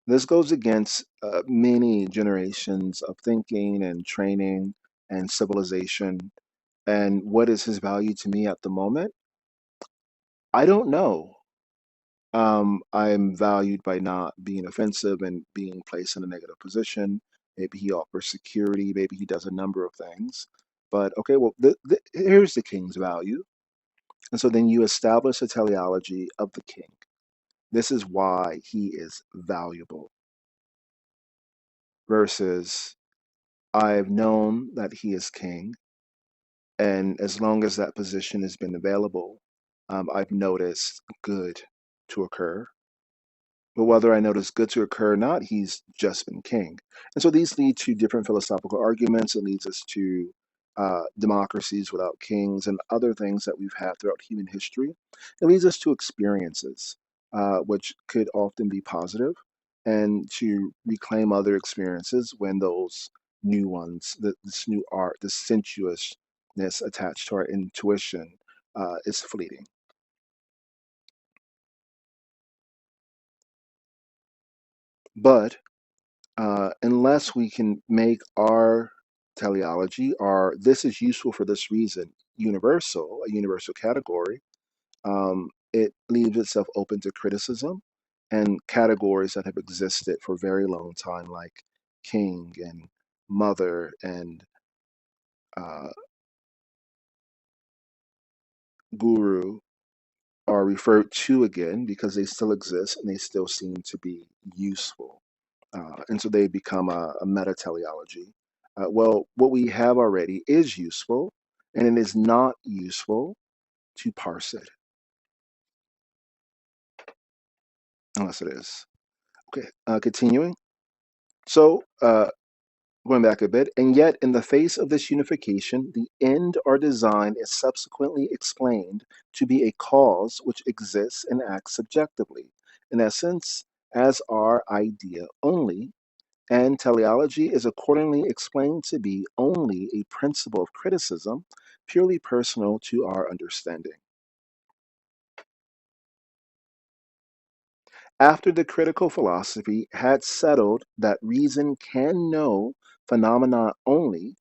Speaker 1: This goes against many generations of thinking and training and civilization. And what is his value to me at the moment? I don't know. I'm valued by not being offensive and being placed in a negative position. Maybe he offers security. Maybe he does a number of things. But okay, well, here's the king's value. And so then you establish a teleology of the king. This is why he is valuable versus I've known that he is king. And as long as that position has been available, I've noticed good to occur. But whether I notice good to occur or not, he's just been king. And so these lead to different philosophical arguments. It leads us to democracies without kings and other things that we've had throughout human history. It leads us to experiences, which could often be positive, and to reclaim other experiences when those new ones, this new art, this sensuousness attached to our intuition is fleeting. But unless we can make our teleology, our this is useful for this reason, universal, a universal category, it leaves itself open to criticism and categories that have existed for a very long time, like king and mother and uh, guru, are referred to again because they still exist and they still seem to be useful. And so they become a meta teleology. Well, what we have already is useful, and it is not useful to parse it unless it is. Okay, continuing. So, going back a bit, and yet in the face of this unification, the end or design is subsequently explained to be a cause which exists and acts subjectively, in essence, as our idea only. And teleology is accordingly explained to be only a principle of criticism, purely personal to our understanding. After the critical philosophy had settled that reason can know phenomena only,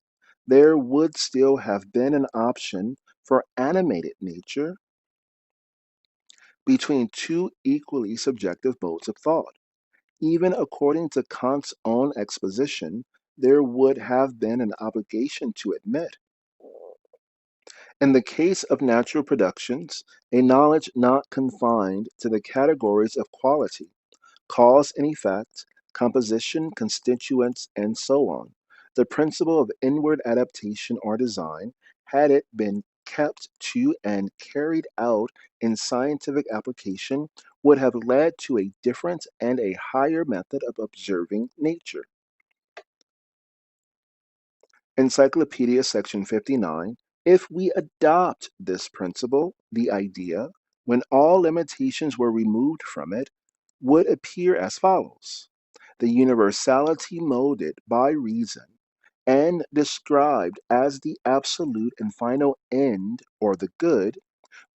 Speaker 1: there would still have been an option for animated nature between two equally subjective modes of thought. Even according to Kant's own exposition, there would have been an obligation to admit in the case of natural productions, a knowledge not confined to the categories of quality, cause and effect, composition, constituents, and so on, the principle of inward adaptation or design, had it been kept to and carried out in scientific application would have led to a different and a higher method of observing nature. Encyclopedia section 59. If we adopt this principle, the idea, when all limitations were removed from it, would appear as follows: the universality molded by reason and described as the absolute and final end or the good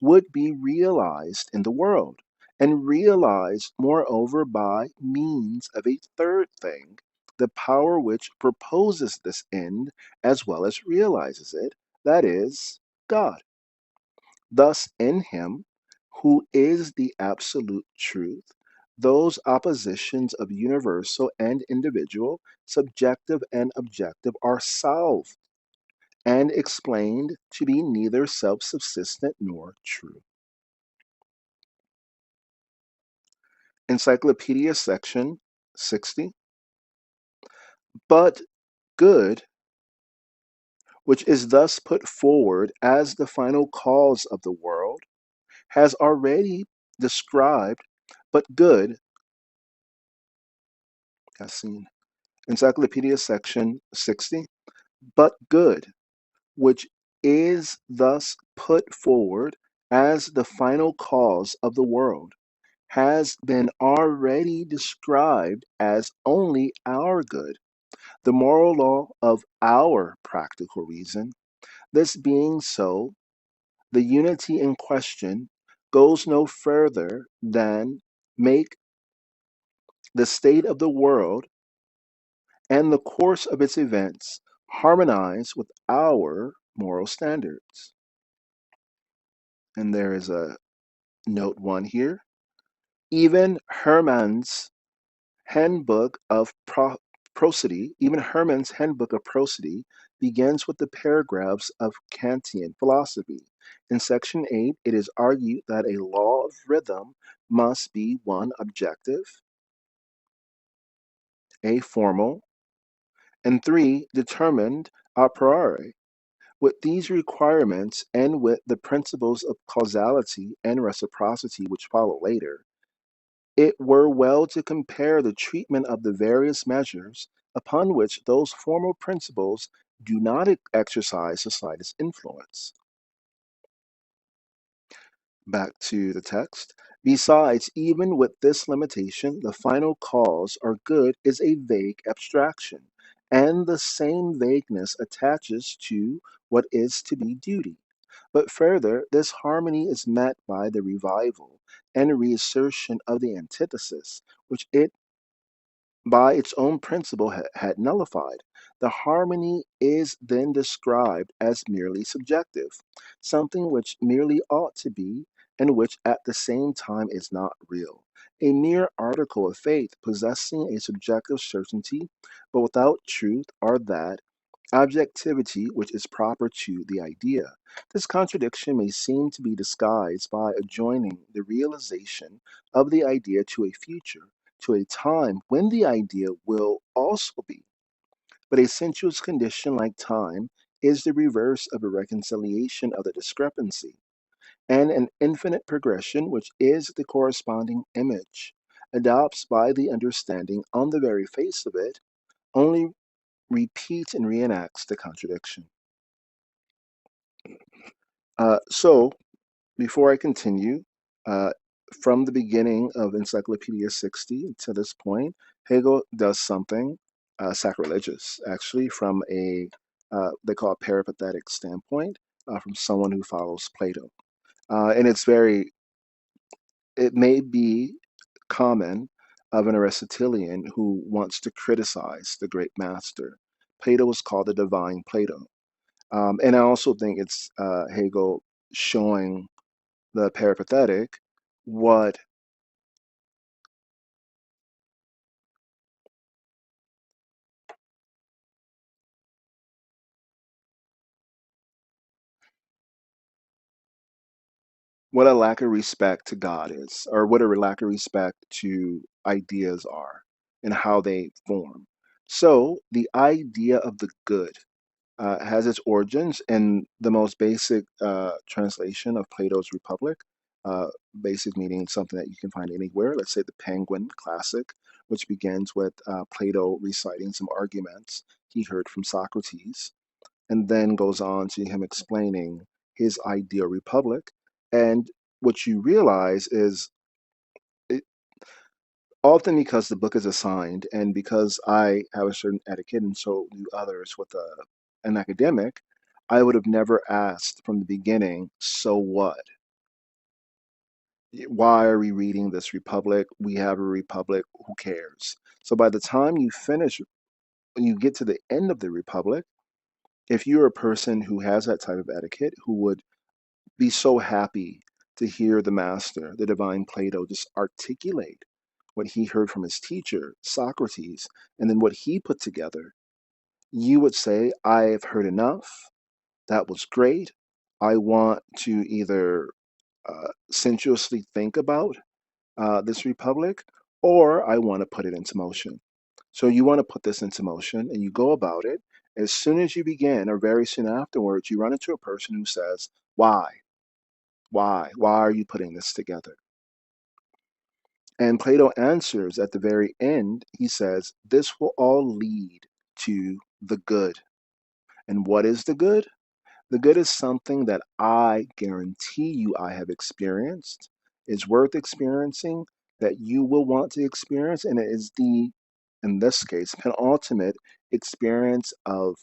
Speaker 1: would be realized in the world, and realized moreover by means of a third thing, the power which proposes this end as well as realizes it, that is, God. Thus, in him, who is the absolute truth, those oppositions of universal and individual, subjective and objective, are solved and explained to be neither self subsistent nor true. Encyclopedia section 60. But good, which is thus put forward as the final cause of the world, has already described, but good, as seen. Encyclopedia section 60. But good, which is thus put forward as the final cause of the world, has been already described as only our good, the moral law of our practical reason. This being so, the unity in question goes no further than make the state of the world and the course of its events harmonize with our moral standards. And there is a note one here. Even Hermann's Handbook of Prosody, even Hermann's Handbook of Prosody begins with the paragraphs of Kantian philosophy. In section 8, it is argued that a law of rhythm must be one objective, a formal, and three determined a priori. With these requirements and with the principles of causality and reciprocity which follow later, it were well to compare the treatment of the various measures upon which those formal principles do not exercise the slightest influence. Back to the text. Besides, even with this limitation, the final cause or good is a vague abstraction, and the same vagueness attaches to what is to be duty. But further, this harmony is met by the revival and reassertion of the antithesis, which it by its own principle had nullified. The harmony is then described as merely subjective, something which merely ought to be, and which at the same time is not real. A mere article of faith possessing a subjective certainty, but without truth, or that objectivity which is proper to the idea. This contradiction may seem to be disguised by adjoining the realization of the idea to a future, to a time when the idea will also be. But a sensuous condition like time is the reverse of a reconciliation of the discrepancy, and an infinite progression, which is the corresponding image, adopts by the understanding on the very face of it, only repeats and reenacts the contradiction. So, before I continue, uh, from the beginning of Encyclopedia 60 to this point, Hegel does something sacrilegious, actually, from a they call it peripatetic standpoint, from someone who follows Plato. And it may be common of an Aristotelian who wants to criticize the great master. Plato was called the divine Plato. And I also think it's Hegel showing the peripatetic what what a lack of respect to God is, or what a lack of respect to ideas are and how they form. So the idea of the good. has its origins in the most basic translation of Plato's Republic, uh, basic meaning something that you can find anywhere. Let's say the Penguin Classic, which begins with Plato reciting some arguments he heard from Socrates, and then goes on to him explaining his ideal republic. And what you realize is it, often because the book is assigned and because I have a certain etiquette and so do others with an academic, I would have never asked from the beginning, so what? Why are we reading this republic? We have a republic, who cares? So by the time you finish, when you get to the end of the republic, if you're a person who has that type of etiquette, who would be so happy to hear the master, the divine Plato, just articulate what he heard from his teacher, Socrates, and then what he put together, you would say, I have heard enough. That was great. I want to either sensuously think about this republic, or I want to put it into motion. So you want to put this into motion and you go about it. As soon as you begin, or very soon afterwards, you run into a person who says, why? Why? Why are you putting this together? And Plato answers at the very end, he says, this will all lead to the good. And what is the good? The good is something that I guarantee you I have experienced, is worth experiencing, that you will want to experience, and it is the, in this case, penultimate experience of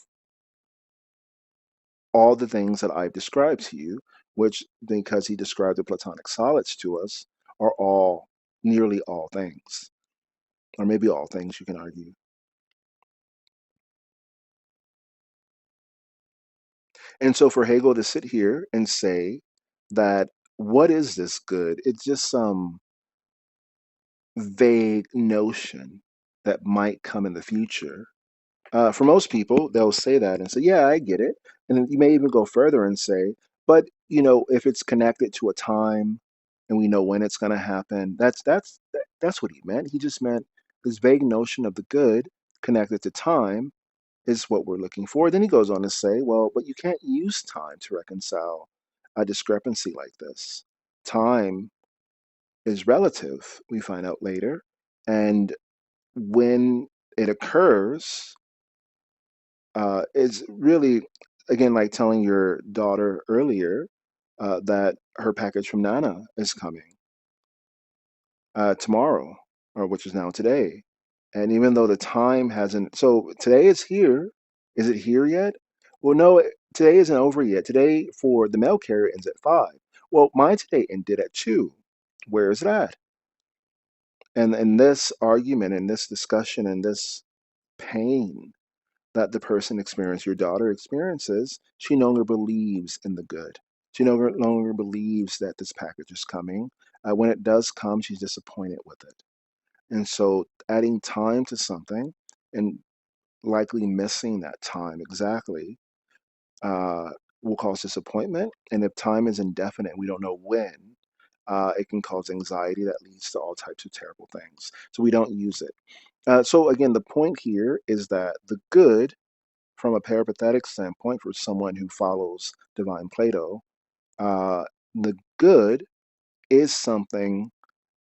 Speaker 1: all the things that I've described to you, which, because he described the Platonic solids to us, are all, nearly all things, or maybe all things, you can argue. And so for Hegel to sit here and say that, what is this good? It's just some vague notion that might come in the future. For most people, they'll say that and say, yeah, I get it. And then you may even go further and say, but if it's connected to a time and we know when it's going to happen, that's what he meant. He just meant this vague notion of the good connected to time is what we're looking for. Then he goes on to say, well, but you can't use time to reconcile a discrepancy like this. Time is relative, we find out later. And when it occurs, it's really, again, like telling your daughter earlier that her package from Nana is coming tomorrow, or which is now today. And even though the time hasn't, so today is here. Is it here yet? Well, no, today isn't over yet. Today for the mail carrier ends at 5. Well, mine today ended at 2. Where is that? And in this argument, in this discussion, in this pain that the person experienced, your daughter experiences, she no longer believes in the good. She no longer believes that this package is coming. When it does come, she's disappointed with it. And so adding time to something and likely missing that time exactly uh, will cause disappointment. And if time is indefinite, we don't know when, it can cause anxiety that leads to all types of terrible things. So we don't use it. So again, the point here is that the good, from a peripatetic standpoint, for someone who follows divine Plato, uh, the good is something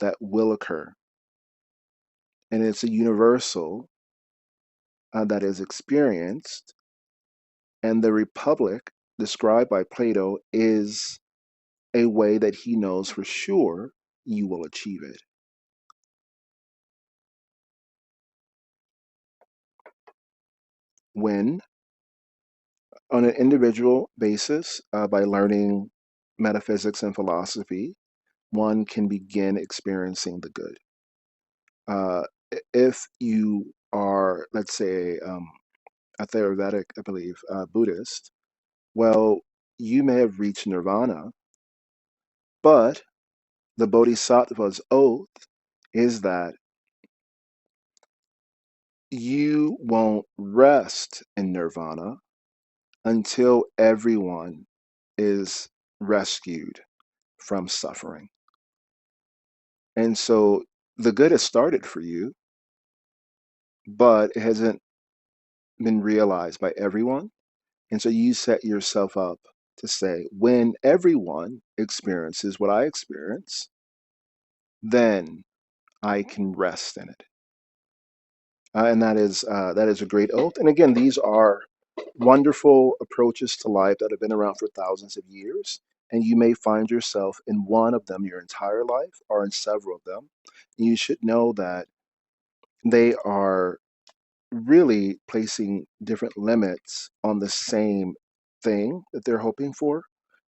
Speaker 1: that will occur. And it's a universal that is experienced. And the republic described by Plato is a way that he knows for sure you will achieve it. When, on an individual basis, by learning metaphysics and philosophy, one can begin experiencing the good. Uh, if you are, let's say, a Theravedic, I believe, Buddhist, well, you may have reached nirvana, but the Bodhisattva's oath is that you won't rest in nirvana until everyone is rescued from suffering. And so the good has started for you, but it hasn't been realized by everyone. And so you set yourself up to say, when everyone experiences what I experience, then I can rest in it. And that is a great oath. And again, these are wonderful approaches to life that have been around for thousands of years. And you may find yourself in one of them your entire life or in several of them. And you should know that they are really placing different limits on the same thing that they're hoping for,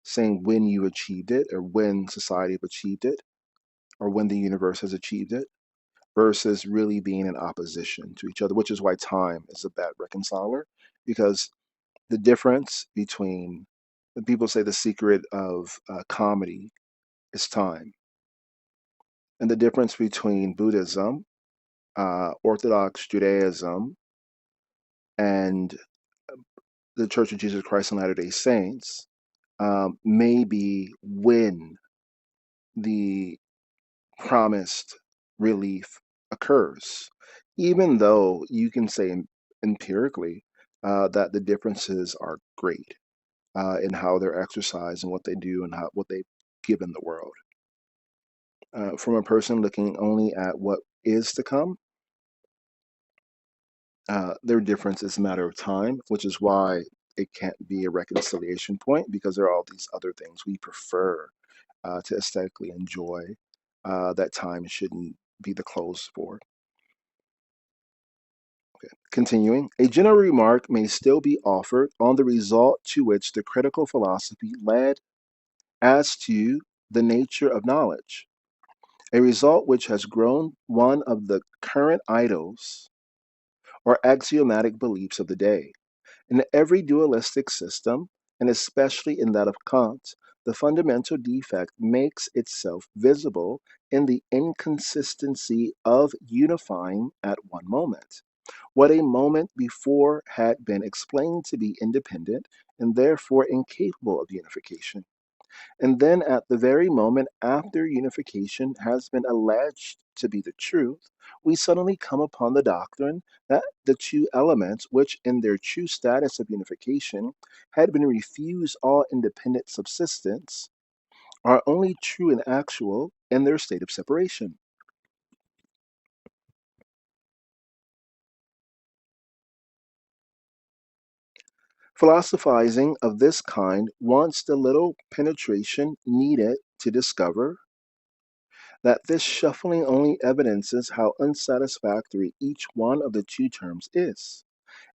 Speaker 1: saying when you achieved it or when society have achieved it or when the universe has achieved it, versus really being in opposition to each other, which is why time is a bad reconciler, because the difference between, the people say the secret of comedy is time. And the difference between Buddhism, Orthodox Judaism, and the Church of Jesus Christ and Latter-day Saints may be when the promised relief occurs, even though you can say empirically that the differences are great in how they're exercised and what they do and what they give in the world. From a person looking only at what is to come, their difference is a matter of time, which is why it can't be a reconciliation point, because there are all these other things we prefer to aesthetically enjoy that time shouldn't be the close for. Continuing, a general remark may still be offered on the result to which the critical philosophy led as to the nature of knowledge, a result which has grown one of the current idols or axiomatic beliefs of the day. In every dualistic system, and especially in that of Kant, the fundamental defect makes itself visible in the inconsistency of unifying at one moment what a moment before had been explained to be independent and therefore incapable of unification. And then, at the very moment after unification has been alleged to be the truth, we suddenly come upon the doctrine that the two elements, which in their true status of unification had been refused all independent subsistence, are only true and actual in their state of separation. Philosophizing of this kind wants the little penetration needed to discover that this shuffling only evidences how unsatisfactory each one of the two terms is,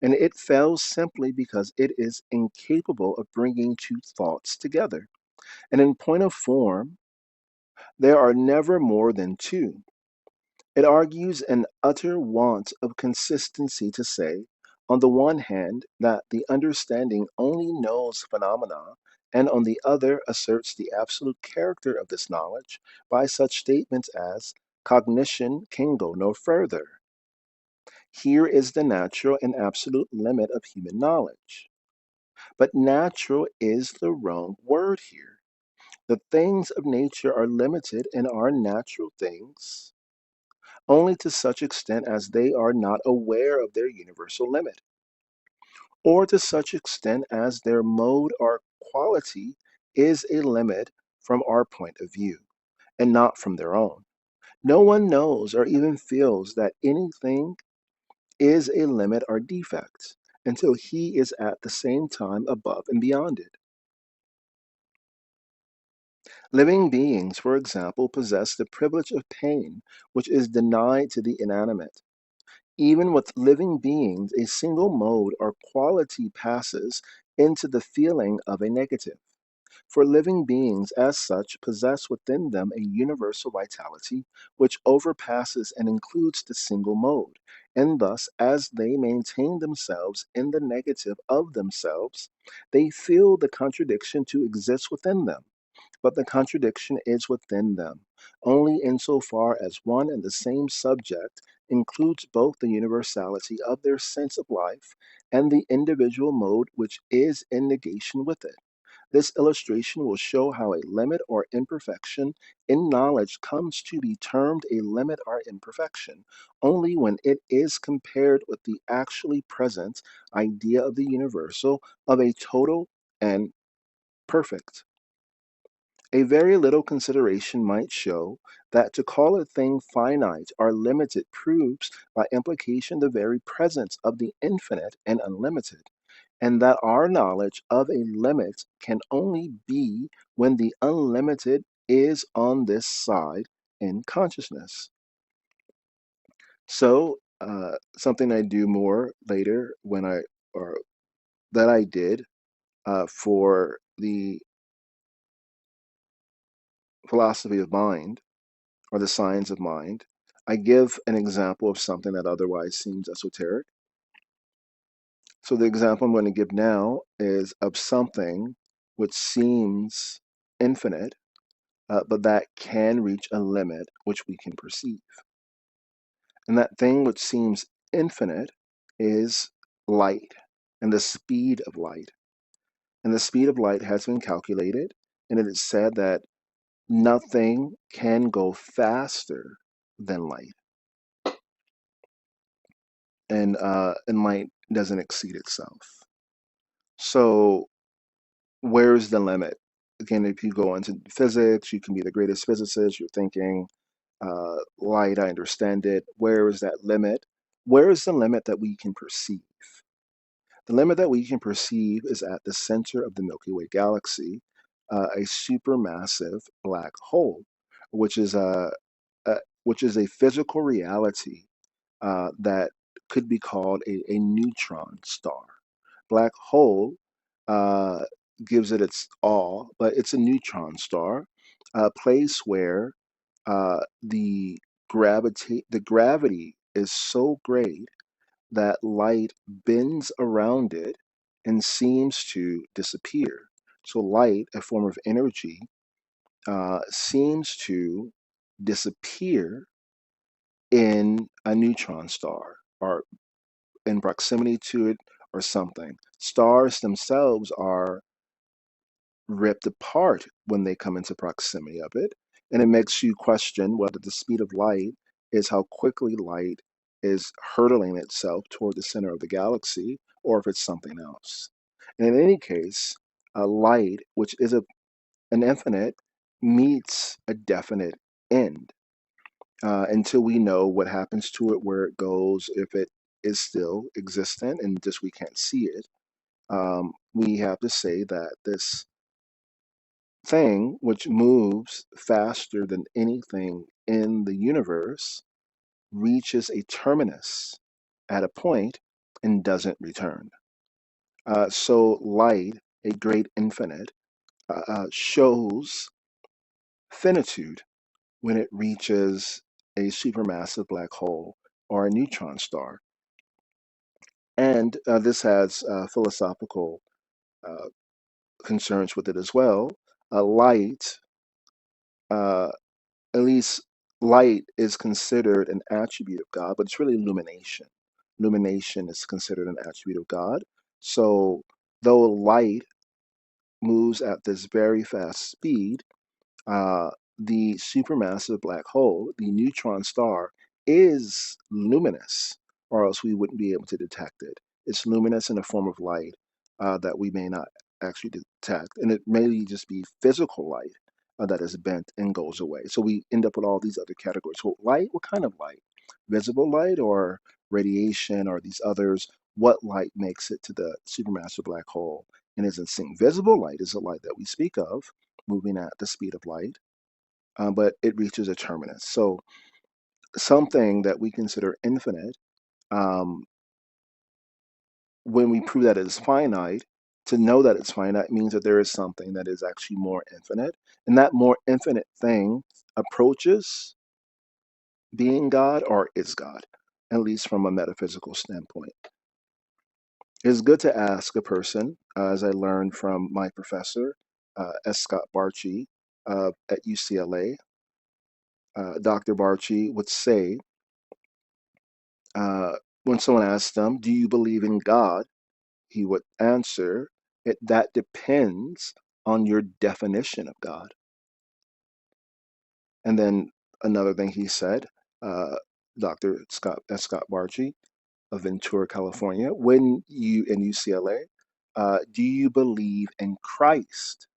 Speaker 1: and it fails simply because it is incapable of bringing two thoughts together. And in point of form, there are never more than two. It argues an utter want of consistency to say, on the one hand, that the understanding only knows phenomena, and on the other asserts the absolute character of this knowledge by such statements as, cognition can go no further. Here is the natural and absolute limit of human knowledge. But natural is the wrong word here. The things of nature are limited and are natural things only to such extent as they are not aware of their universal limit, or to such extent as their mode or quality is a limit from our point of view, and not from their own. No one knows or even feels that anything is a limit or defect until he is at the same time above and beyond it. Living beings, for example, possess the privilege of pain, which is denied to the inanimate. Even with living beings, a single mode or quality passes into the feeling of a negative. For living beings, as such, possess within them a universal vitality which overpasses and includes the single mode, and thus, as they maintain themselves in the negative of themselves, they feel the contradiction to exist within them. But the contradiction is within them, only insofar as one and the same subject includes both the universality of their sense of life and the individual mode which is in negation with it. This illustration will show how a limit or imperfection in knowledge comes to be termed a limit or imperfection only when it is compared with the actually present idea of the universal of a total and perfect. A very little consideration might show that to call a thing finite or limited proves by implication the very presence of the infinite and unlimited, and that our knowledge of a limit can only be when the unlimited is on this side in consciousness. So, something I do more later or that I did for the philosophy of mind or the science of mind, I give an example of something that otherwise seems esoteric. So the example I'm going to give now is of something which seems infinite, but that can reach a limit which we can perceive. And that thing which seems infinite is light and the speed of light. And the speed of light has been calculated, and it is said that nothing can go faster than light. And light doesn't exceed itself. So where's the limit? Again, if you go into physics, you can be the greatest physicist. You're thinking light, I understand it. Where is that limit? Where is the limit that we can perceive? The limit that we can perceive is at the center of the Milky Way galaxy, a supermassive black hole, which is a which is a physical reality that could be called a neutron star. Black hole uh, gives it its all, but it's a neutron star, a place where the gravity is so great that light bends around it and seems to disappear. So light, a form of energy, seems to disappear in a neutron star or in proximity to it or something. Stars themselves are ripped apart when they come into proximity of it, and it makes you question whether the speed of light is how quickly light is hurtling itself toward the center of the galaxy, or if it's something else. And in any case, a light, which is an infinite, meets a definite end until we know what happens to it, where it goes, if it is still existent and just we can't see it. We have to say that this thing, which moves faster than anything in the universe, reaches a terminus at a point and doesn't return. So light, a great infinite, shows finitude when it reaches a supermassive black hole or a neutron star. And this has philosophical uh, concerns with it as well. Light, uh, at least light, is considered an attribute of God, but it's really illumination. Illumination is considered an attribute of God. So though light moves at this very fast speed, uh, the supermassive black hole, the neutron star, is luminous, or else we wouldn't be able to detect it. It's luminous in a form of light that we may not actually detect, and it may just be physical light that is bent and goes away. So we end up with all these other categories. So light, what kind of light? Visible light or radiation or these others? What light makes it to the supermassive black hole? And is it seeing visible light? Is the light that we speak of moving at the speed of light, but it reaches a terminus. So something that we consider infinite, um, when we prove that it is finite, to know that it's finite means that there is something that is actually more infinite, and that more infinite thing approaches being God or is God, at least from a metaphysical standpoint. It's good to ask a person, as I learned from my professor, S. Scott Barchi at UCLA. Dr. Barchi would say, uh, when someone asked him, "Do you believe in God?" he would answer, "That depends on your definition of God. And then another thing he said, uh, Dr. Scott Barchi of Ventura, California, when you in UCLA, do you believe in Christ?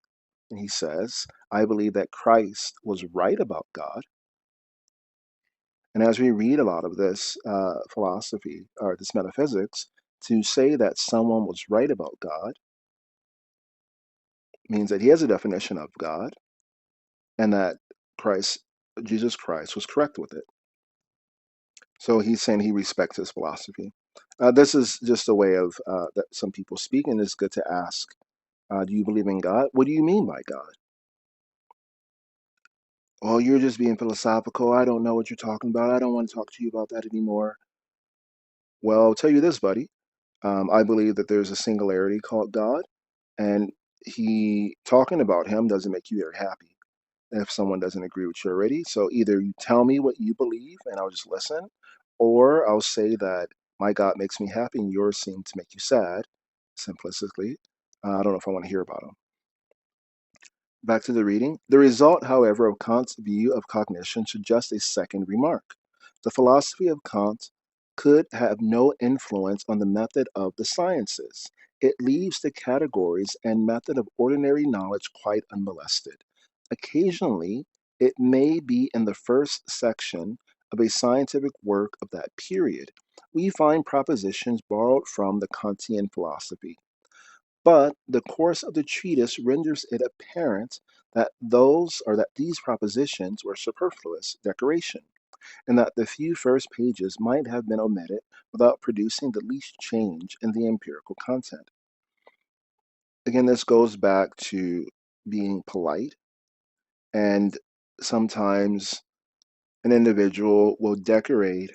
Speaker 1: And he says, I believe that Christ was right about God. And as we read a lot of this philosophy or this metaphysics, to say that someone was right about God means that he has a definition of God and that Christ, Jesus Christ, was correct with it. So he's saying he respects his philosophy. This is just a way of that some people speak, and it's good to ask, do you believe in God? What do you mean by God? Oh, you're just being philosophical. I don't know what you're talking about. I don't want to talk to you about that anymore. Well, I'll tell you this, buddy. I believe that there's a singularity called God, and he talking about him doesn't make you very happy if someone doesn't agree with you already. So either you tell me what you believe and I'll just listen, or I'll say that my God makes me happy and yours seem to make you sad, simplistically. I don't know if I want to hear about them. Back to the reading. The result, however, of Kant's view of cognition suggests a second remark. The philosophy of Kant could have no influence on the method of the sciences. It leaves the categories and method of ordinary knowledge quite unmolested. Occasionally, it may be in the first section of a scientific work of that period. We find propositions borrowed from the Kantian philosophy. But the course of the treatise renders it apparent that these propositions were superfluous decoration, and that the few first pages might have been omitted without producing the least change in the empirical content. Again, this goes back to being polite, and sometimes an individual will decorate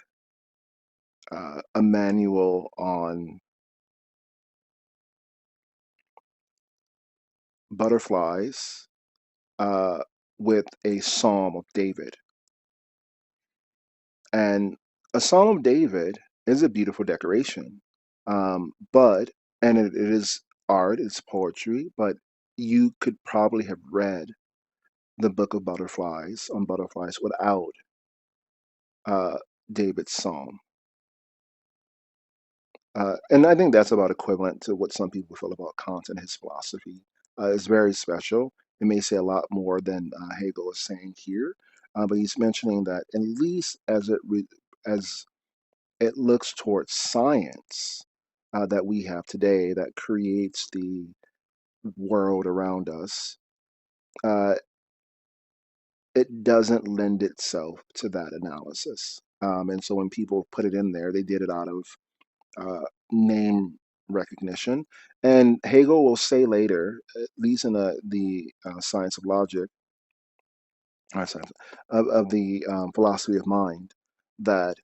Speaker 1: a manual on butterflies uh, with a Psalm of David. And a Psalm of David is a beautiful decoration, but and it is art, it's poetry, but you could probably have read the Book of Butterflies on butterflies without uh, David's Psalm. And I think that's about equivalent to what some people feel about Kant and his philosophy. It's very special. It may say a lot more than Hegel is saying here, but he's mentioning that at least as it looks towards science that we have today that creates the world around us, uh, it doesn't lend itself to that analysis. And so when people put it in there, they did it out of name recognition. And Hegel will say later, at least in the science of logic, or science, of the philosophy of mind, that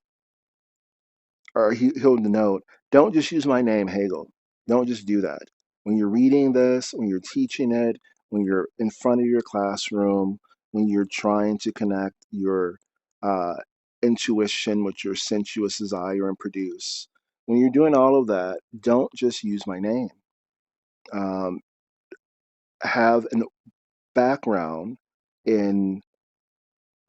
Speaker 1: or he'll denote, don't just use my name, Hegel. Don't just do that. When you're reading this, when you're teaching it, when you're in front of your classroom, when you're trying to connect your uh, intuition with your sensuous desire and produce, when you're doing all of that, don't just use my name. Um, have a background in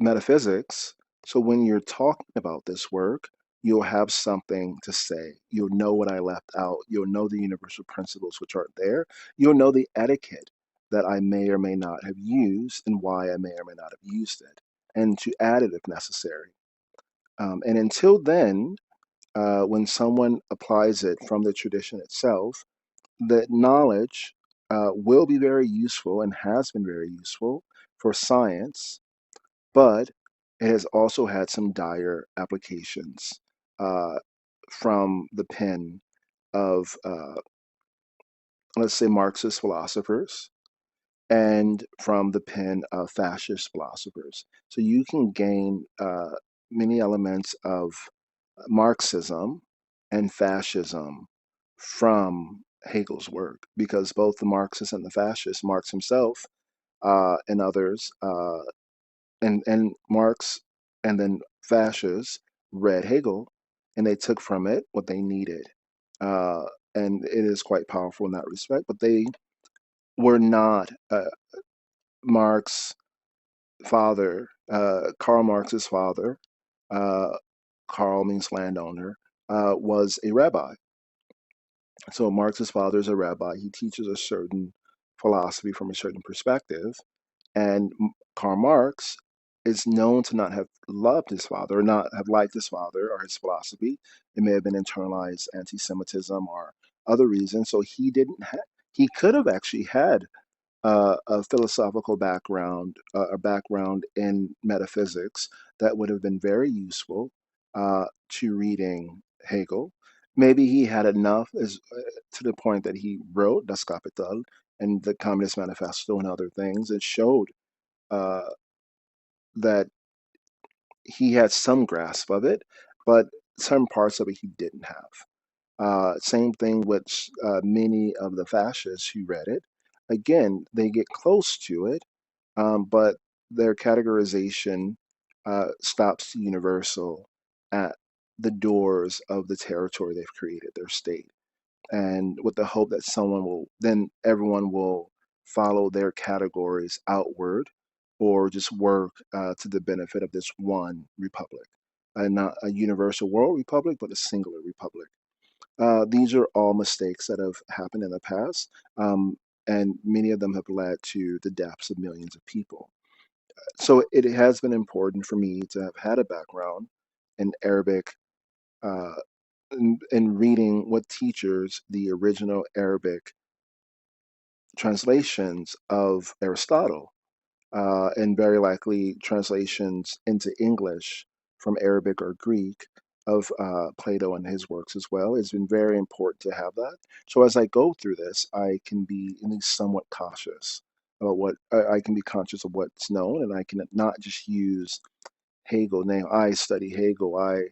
Speaker 1: metaphysics. So when you're talking about this work, you'll have something to say. You'll know what I left out. You'll know the universal principles which aren't there. You'll know the etiquette that I may or may not have used and why I may or may not have used it, and to add it if necessary. And until then, when someone applies it from the tradition itself, the knowledge will be very useful and has been very useful for science, but it has also had some dire applications uh, from the pen of, let's say, Marxist philosophers and from the pen of fascist philosophers. So you can gain many elements of Marxism and fascism from Hegel's work because both the Marxists and the fascists, Marx himself and others, and Marx and then fascists read Hegel and they took from it what they needed. Uh, and it is quite powerful in that respect. But they were not Marx father, Karl Marx's father, uh, Karl means landowner, was a rabbi. So Marx's father is a rabbi. He teaches a certain philosophy from a certain perspective. And Karl Marx is known to not have loved his father or not have liked his father or his philosophy. It may have been internalized anti-Semitism or other reasons. So he could have actually had a philosophical background, a background in metaphysics that would have been very useful to reading Hegel. Maybe he had enough to the point that he wrote Das Kapital and the Communist Manifesto and other things. It showed uh, that he had some grasp of it, but some parts of it he didn't have. Same thing with many of the fascists who read it. Again, they get close to it, but their categorization stops the universal at the doors of the territory they've created, their state, and with the hope that then everyone will follow their categories outward or just work to the benefit of this one republic, and not a universal world republic, but a singular republic. These are all mistakes that have happened in the past, and many of them have led to the deaths of millions of people. So it has been important for me to have had a background in Arabic, uh, in reading with teachers the original Arabic translations of Aristotle, and very likely translations into English from Arabic or Greek of Plato and his works as well. It's been very important to have that. So as I go through this, I can be at least somewhat cautious about I can be conscious of what's known, and I can not just use Hegel. Now, I study Hegel. I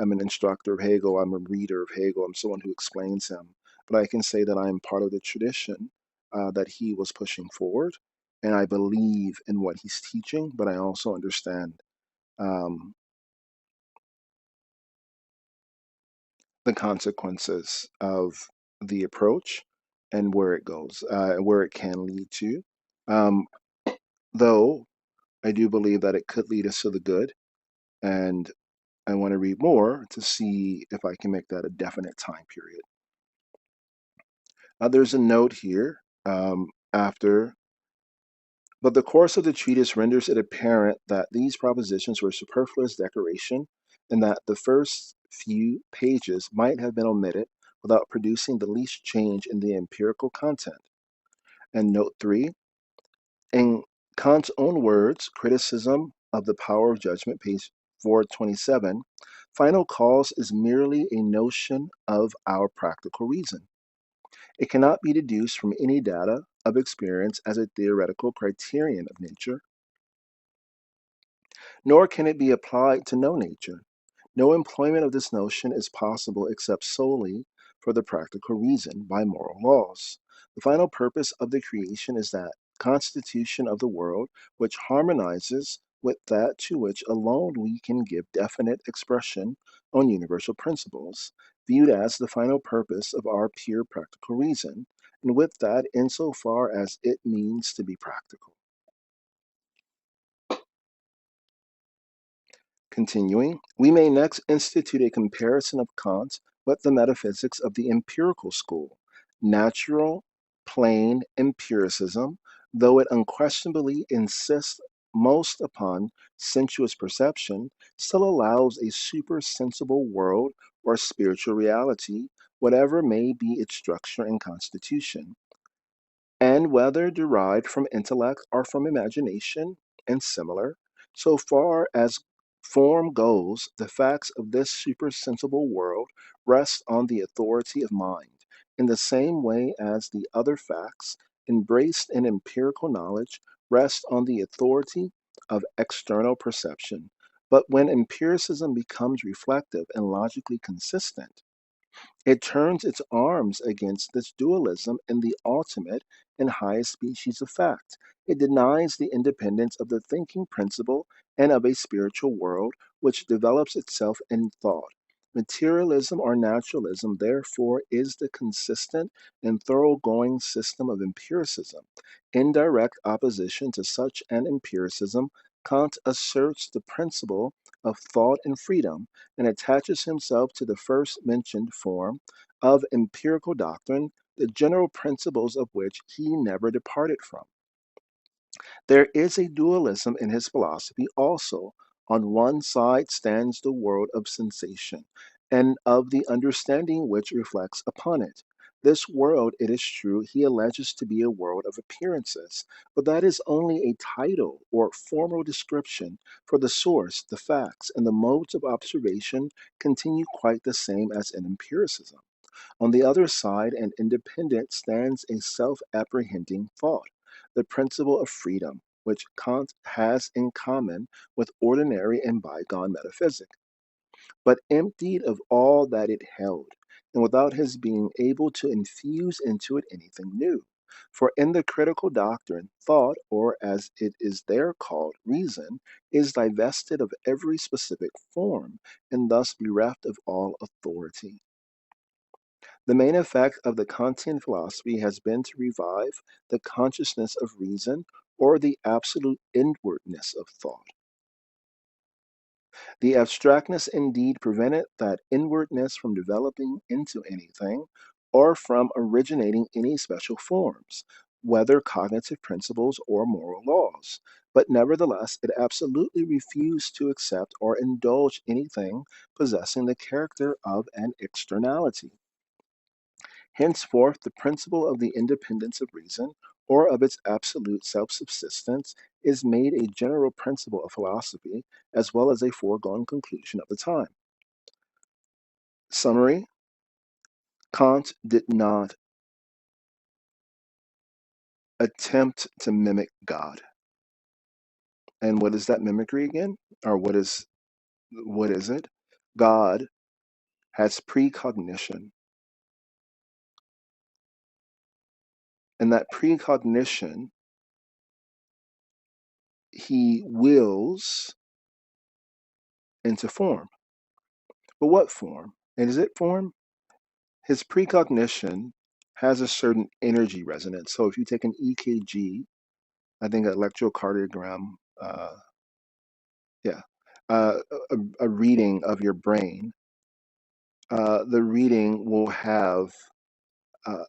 Speaker 1: am an instructor of Hegel. I'm a reader of Hegel. I'm someone who explains him. But I can say that I'm part of the tradition that he was pushing forward. And I believe in what he's teaching, but I also understand um, the consequences of the approach and where it goes, where it can lead to. Um, though I do believe that it could lead us to the good. And I want to read more to see if I can make that a definite time period. There's a note here after, but the course of the treatise renders it apparent that these propositions were superfluous decoration and that the first few pages might have been omitted without producing the least change in the empirical content. And note 3, in Kant's own words, Criticism of the Power of Judgment, page 427, final cause is merely a notion of our practical reason. It cannot be deduced from any data of experience as a theoretical criterion of nature, nor can it be applied to no nature. No employment of this notion is possible except solely for the practical reason by moral laws. The final purpose of the creation is that constitution of the world which harmonizes with that to which alone we can give definite expression on universal principles, viewed as the final purpose of our pure practical reason, and with that insofar as it means to be practical. Continuing, we may next institute a comparison of Kant with the metaphysics of the empirical school. Natural, plain empiricism, though it unquestionably insists most upon sensuous perception, still allows a supersensible world or spiritual reality, whatever may be its structure and constitution, and whether derived from intellect or from imagination, and similar. So far as form goes, the facts of this supersensible world rest on the authority of mind, in the same way as the other facts, embraced in empirical knowledge, rest on the authority of external perception. But when empiricism becomes reflective and logically consistent, it turns its arms against this dualism in the ultimate and highest species of fact. It denies the independence of the thinking principle and of a spiritual world which develops itself in thought. Materialism or naturalism, therefore, is the consistent and thoroughgoing system of empiricism. In direct opposition to such an empiricism, Kant asserts the principle of thought and freedom and attaches himself to the first mentioned form of empirical doctrine, the general principles of which he never departed from. There is a dualism in his philosophy also. On one side stands the world of sensation, and of the understanding which reflects upon it. This world, it is true, he alleges to be a world of appearances, but that is only a title or formal description, for the source, the facts, and the modes of observation continue quite the same as in empiricism. On the other side and independent stands a self apprehending thought, the principle of freedom, which Kant has in common with ordinary and bygone metaphysic, but emptied of all that it held, and without his being able to infuse into it anything new. For in the critical doctrine, thought, or as it is there called, reason, is divested of every specific form, and thus bereft of all authority. The main effect of the Kantian philosophy has been to revive the consciousness of reason or the absolute inwardness of thought. The abstractness indeed prevented that inwardness from developing into anything or from originating any special forms, whether cognitive principles or moral laws. But nevertheless, it absolutely refused to accept or indulge anything possessing the character of an externality. Henceforth, the principle of the independence of reason, or of its absolute self subsistence, is made a general principle of philosophy, as well as a foregone conclusion of the time. Summary: Kant did not attempt to mimic God. And what is that mimicry again? Or what is it? God has precognition, and that precognition he wills into form. But what form? And is it form? His precognition has a certain energy resonance. So if you take an EKG, I think electrocardiogram, yeah, a reading of your brain, the reading will have uh,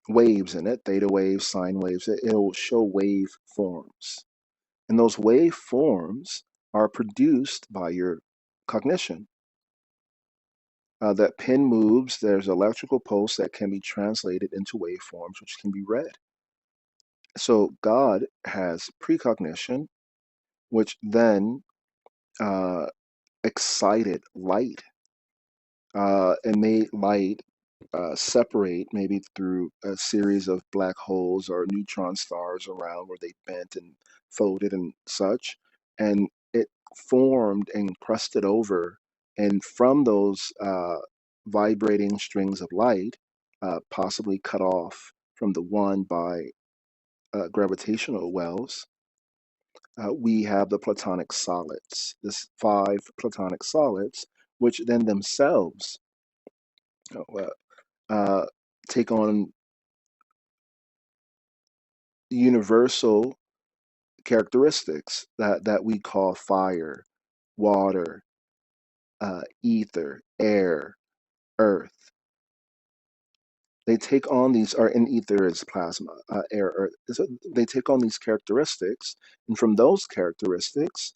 Speaker 1: waves in it, theta waves, sine waves. It'll show wave forms. And those wave forms are produced by your cognition. That pin moves, there's electrical pulse that can be translated into waveforms, which can be read. So God has precognition, which then uh, excited light and made light separate maybe through a series of black holes or neutron stars around where they bent and folded and such. And it formed and crusted over. And from those vibrating strings of light, possibly cut off from the one by gravitational wells, we have the Platonic solids, this five Platonic solids, which then themselves uh, uh, take on universal characteristics that we call fire, water, ether, air, earth. They take on these, or in ether is plasma, air, earth. So they take on these characteristics, and from those characteristics,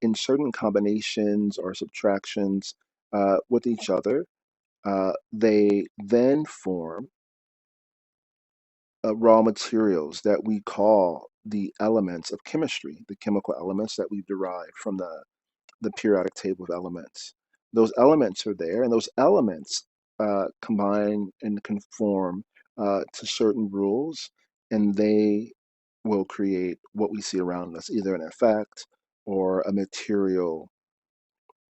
Speaker 1: in certain combinations or subtractions with each other, they then form raw materials that we call the elements of chemistry, the chemical elements that we've derived from the periodic table of elements. Those elements are there, and those elements combine and conform to certain rules, and they will create what we see around us, either an effect or a material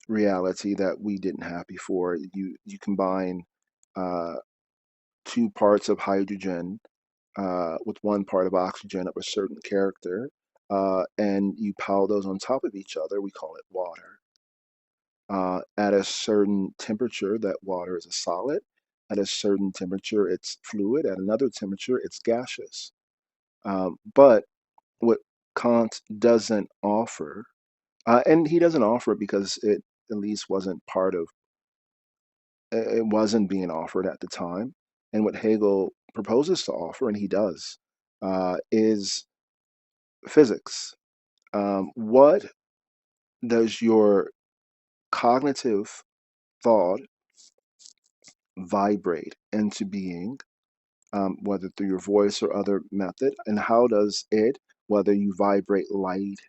Speaker 1: reality that we didn't have before. You combine uh, two parts of hydrogen with one part of oxygen of a certain character, and you pile those on top of each other. We call it water. At a certain temperature, that water is a solid. At a certain temperature, it's fluid. At another temperature, it's gaseous. But what Kant doesn't offer, and he doesn't offer it because it at least wasn't part of, it wasn't being offered at the time. And what Hegel proposes to offer, and he does, is physics. What does your cognitive thought vibrate into being, whether through your voice or other method? And how does it, whether you vibrate light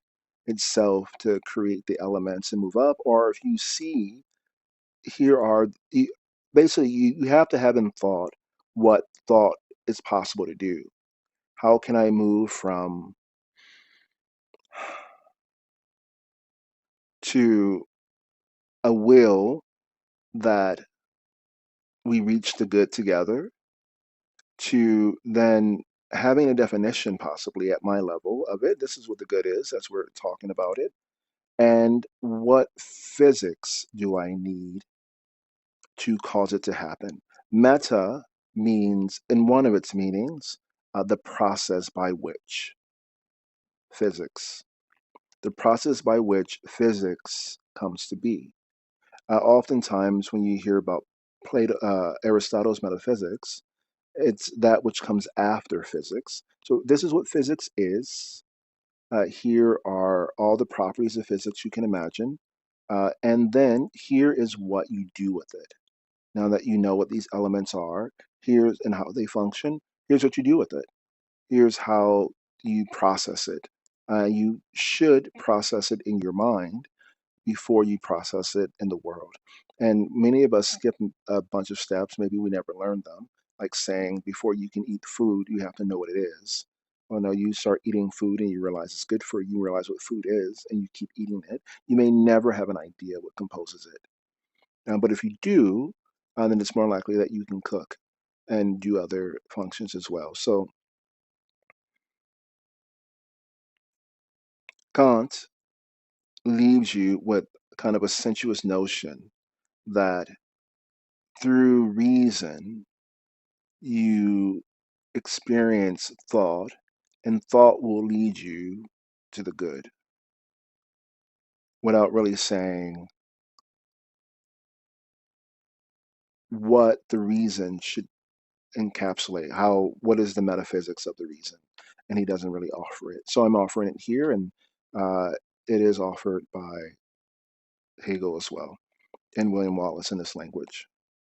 Speaker 1: itself to create the elements and move up, or if you see, here are, basically, you have to have in thought what thought is possible to do. How can I move from to a will that we reach the good together, to then having a definition possibly at my level of it. This is what the good is, as we're talking about it. And what physics do I need to cause it to happen? Meta means, in one of its meanings, the process by which physics, the process by which physics comes to be. Oftentimes, when you hear about Aristotle's metaphysics, it's that which comes after physics. So this is what physics is. Here are all the properties of physics you can imagine. And then here is what you do with it. Now that you know what these elements are, here's and how they function, here's what you do with it. Here's how you process it. You should process it in your mind before you process it in the world. And many of us skip a bunch of steps. Maybe we never learned them, like saying before you can eat food, you have to know what it is. Well, no, you start eating food and you realize it's good for you, you realize what food is, and you keep eating it. You may never have an idea what composes it. But if you do, then it's more likely that you can cook and do other functions as well. So Kant leaves you with kind of a sensuous notion that through reason, you experience thought, and thought will lead you to the good without really saying what the reason should encapsulate, how, what is the metaphysics of the reason. And he doesn't really offer it. So I'm offering it here, and uh, it is offered by Hegel as well, and William Wallace in this language.